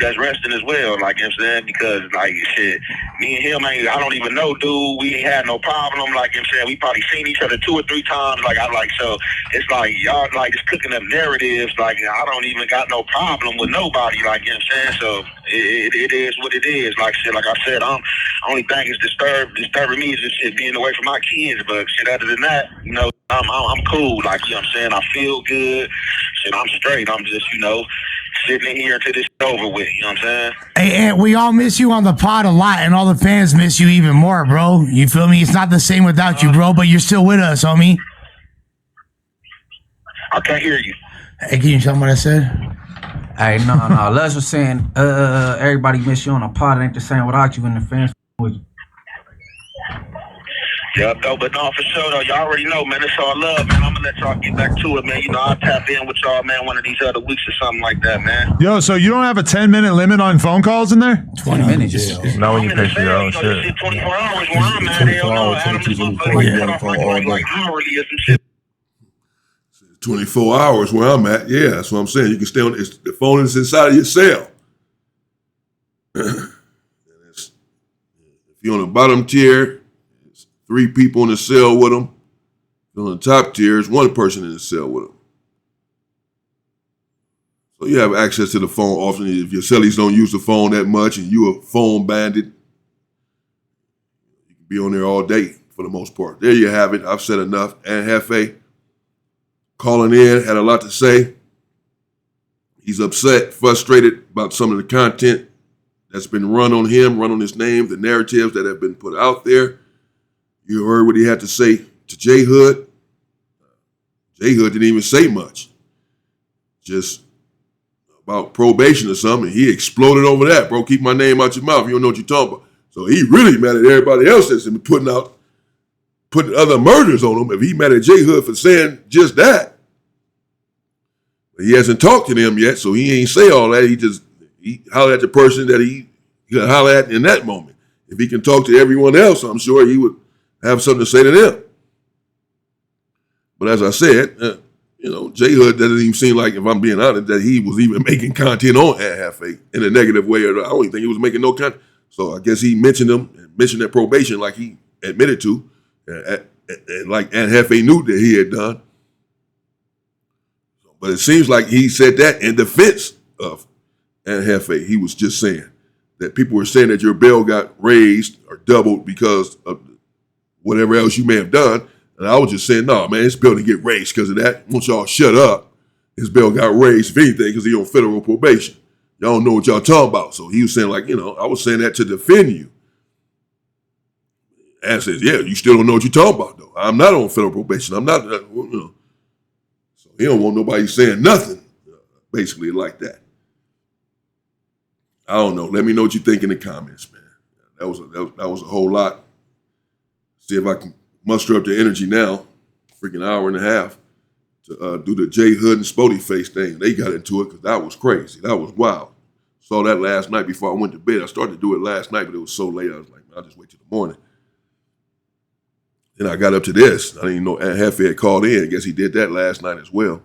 that's resting as well. Like, you know what I'm saying? Because, like, shit, me and him, I don't even know, dude. We ain't had no problem. Like, you know what I'm saying? We probably seen each other 2 or 3 times. So it's like, y'all, like, just cooking up narratives. Like, I don't even got no problem with nobody. Like, you know what I'm saying? So it is what it is. Like, shit, like I said, only thing is disturbing me is just shit being away from my kids. But shit, other than that, I'm cool. Like, you know what I'm saying? I feel good. Shit, I'm straight. I'm just, sitting in here until this is over with. You know what I'm saying? Hey, Ant, we all miss you on the pod a lot, and all the fans miss you even more, bro. You feel me? It's not the same without you, bro, but you're still with us, homie. I can't hear you. Hey, can you tell me what I said? Hey, no. Les was saying, everybody miss you on the pod. It ain't the same without you and the fans with you. Yep, though, but no, for sure, though. Y'all already know, man. It's all love, man. I'm going to let y'all get back to it, man. I'll tap in with y'all, man, one of these other weeks or something like that, man. Yo, so you don't have a 10-minute limit on phone calls in there? 20 minutes. Not when you pay for your own shit. 24 hours where I'm at. Hell no. Adam is like hourly or some shit. 24 hours where I'm at. Yeah, that's what I'm saying. You can stay on the phone is inside of your cell. If you're on the bottom tier, 3 people in the cell with them. On the top tier, is 1 person in the cell with them. So you have access to the phone often. If your cellies don't use the phone that much and you a phone bandit, be on there all day for the most part. There you have it. I've said enough. And Jefe calling in, had a lot to say. He's upset, frustrated about some of the content that's been run on him, run on his name, the narratives that have been put out there. You heard what he had to say to Jhood. Jhood didn't even say much. Just about probation or something. He exploded over that, bro. Keep my name out your mouth. You don't know what you're talking about. So he really mad at everybody else that's been putting other murders on him. If he mad at Jhood for saying just that. But he hasn't talked to them yet, so he ain't say all that. He hollered at the person that he could holler at in that moment. If he can talk to everyone else, I'm sure he would have something to say to them. But as I said, Jhood doesn't even seem like, if I'm being honest, that he was even making content on Jefe in a negative way. I don't even think he was making no content. So I guess he mentioned that probation like he admitted to, and like Jefe knew that he had done. But it seems like he said that in defense of Jefe. He was just saying that people were saying that your bail got raised or doubled because of whatever else you may have done. And I was just saying, no, man, his bail didn't get raised because of that. Once y'all shut up, his bail got raised, if anything, because he on federal probation. Y'all don't know what y'all talking about. So he was saying, like, I was saying that to defend you. And says, yeah, you still don't know what you're talking about, though. I'm not on federal probation. I'm not, So he don't want nobody saying nothing, basically, like that. I don't know. Let me know what you think in the comments, man. That was a whole lot. See if I can muster up the energy now, freaking hour and a half, to do the Jhood and Spody face thing. They got into it because that was crazy. That was wild. Saw that last night before I went to bed. I started to do it last night, but it was so late. I was like, man, I'll just wait till the morning. Then I got up to this. I didn't even know Jefe had called in. I guess he did that last night as well.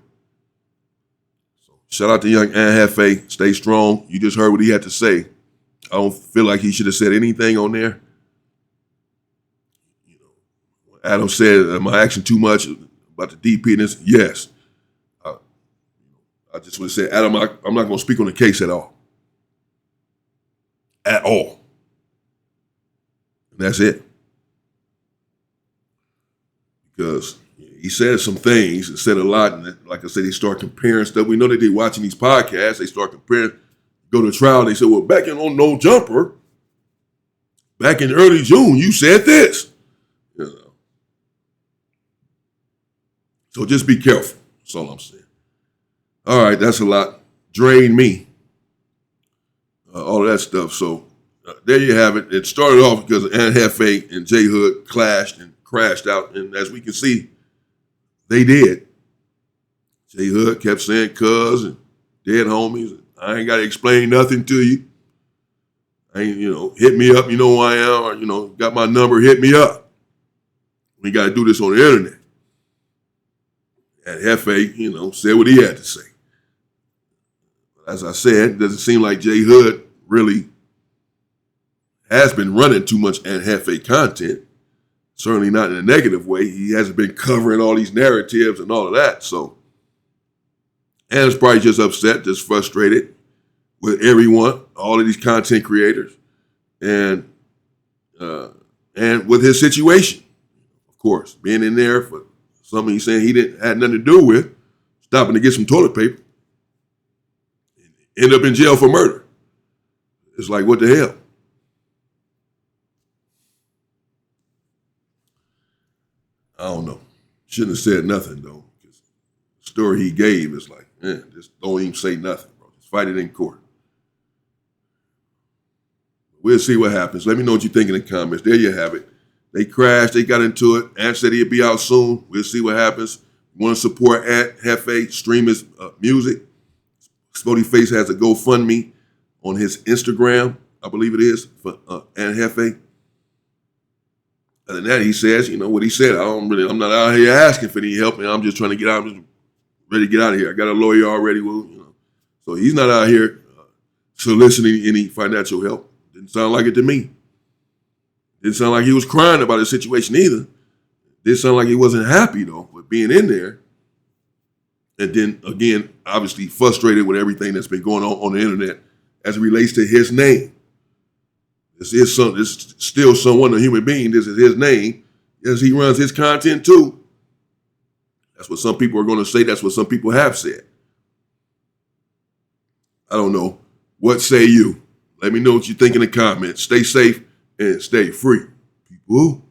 So shout out to young Jefe. Stay strong. You just heard what he had to say. I don't feel like he should have said anything on there. Adam said, am I asking too much about the DP and this? Yes. I just would say, Adam, I'm not going to speak on the case at all. At all. And that's it. Because he said some things and said a lot. And like I said, they start comparing stuff. We know that they're watching these podcasts. They start comparing, go to trial. They said, well, back in on No Jumper, back in early June, you said this. So just be careful. That's all I'm saying. All right, that's a lot. Drain me. All of that stuff. So there you have it. It started off because Jefe and Jhood clashed and crashed out. And as we can see, they did. Jhood kept saying cuz and dead homies. I ain't got to explain nothing to you. I ain't, hit me up. You know who I am. Or, got my number. Hit me up. We got to do this on the internet. And Jefe, said what he had to say. As I said, it doesn't seem like Jhood really has been running too much Jefe content. Certainly not in a negative way. He hasn't been covering all these narratives and all of that. So, and it's probably just upset, just frustrated with everyone, all of these content creators, and with his situation, of course, being in there for something he's saying he had nothing to do with, stopping to get some toilet paper, end up in jail for murder. It's like, what the hell? I don't know. Shouldn't have said nothing, though. Because the story he gave is like, just don't even say nothing, bro. Just fight it in court. We'll see what happens. Let me know what you think in the comments. There you have it. They crashed. They got into it. Ant said he'd be out soon. We'll see what happens. You want to support Ant, Jefe, stream his music. Spody Face has a GoFundMe on his Instagram, I believe it is, for Ant Jefe. Other than that, he says, what he said. I'm not out here asking for any help, and I'm just trying to get out. I'm just ready to get out of here. I got a lawyer already. So he's not out here soliciting any financial help. Didn't sound like it to me. Didn't sound like he was crying about his situation either. Didn't sound like he wasn't happy, though, with being in there. And then, again, obviously frustrated with everything that's been going on the internet as it relates to his name. This is still someone, a human being. This is his name. As he runs his content too. That's what some people are going to say. That's what some people have said. I don't know. What say you? Let me know what you think in the comments. Stay safe and stay free, people.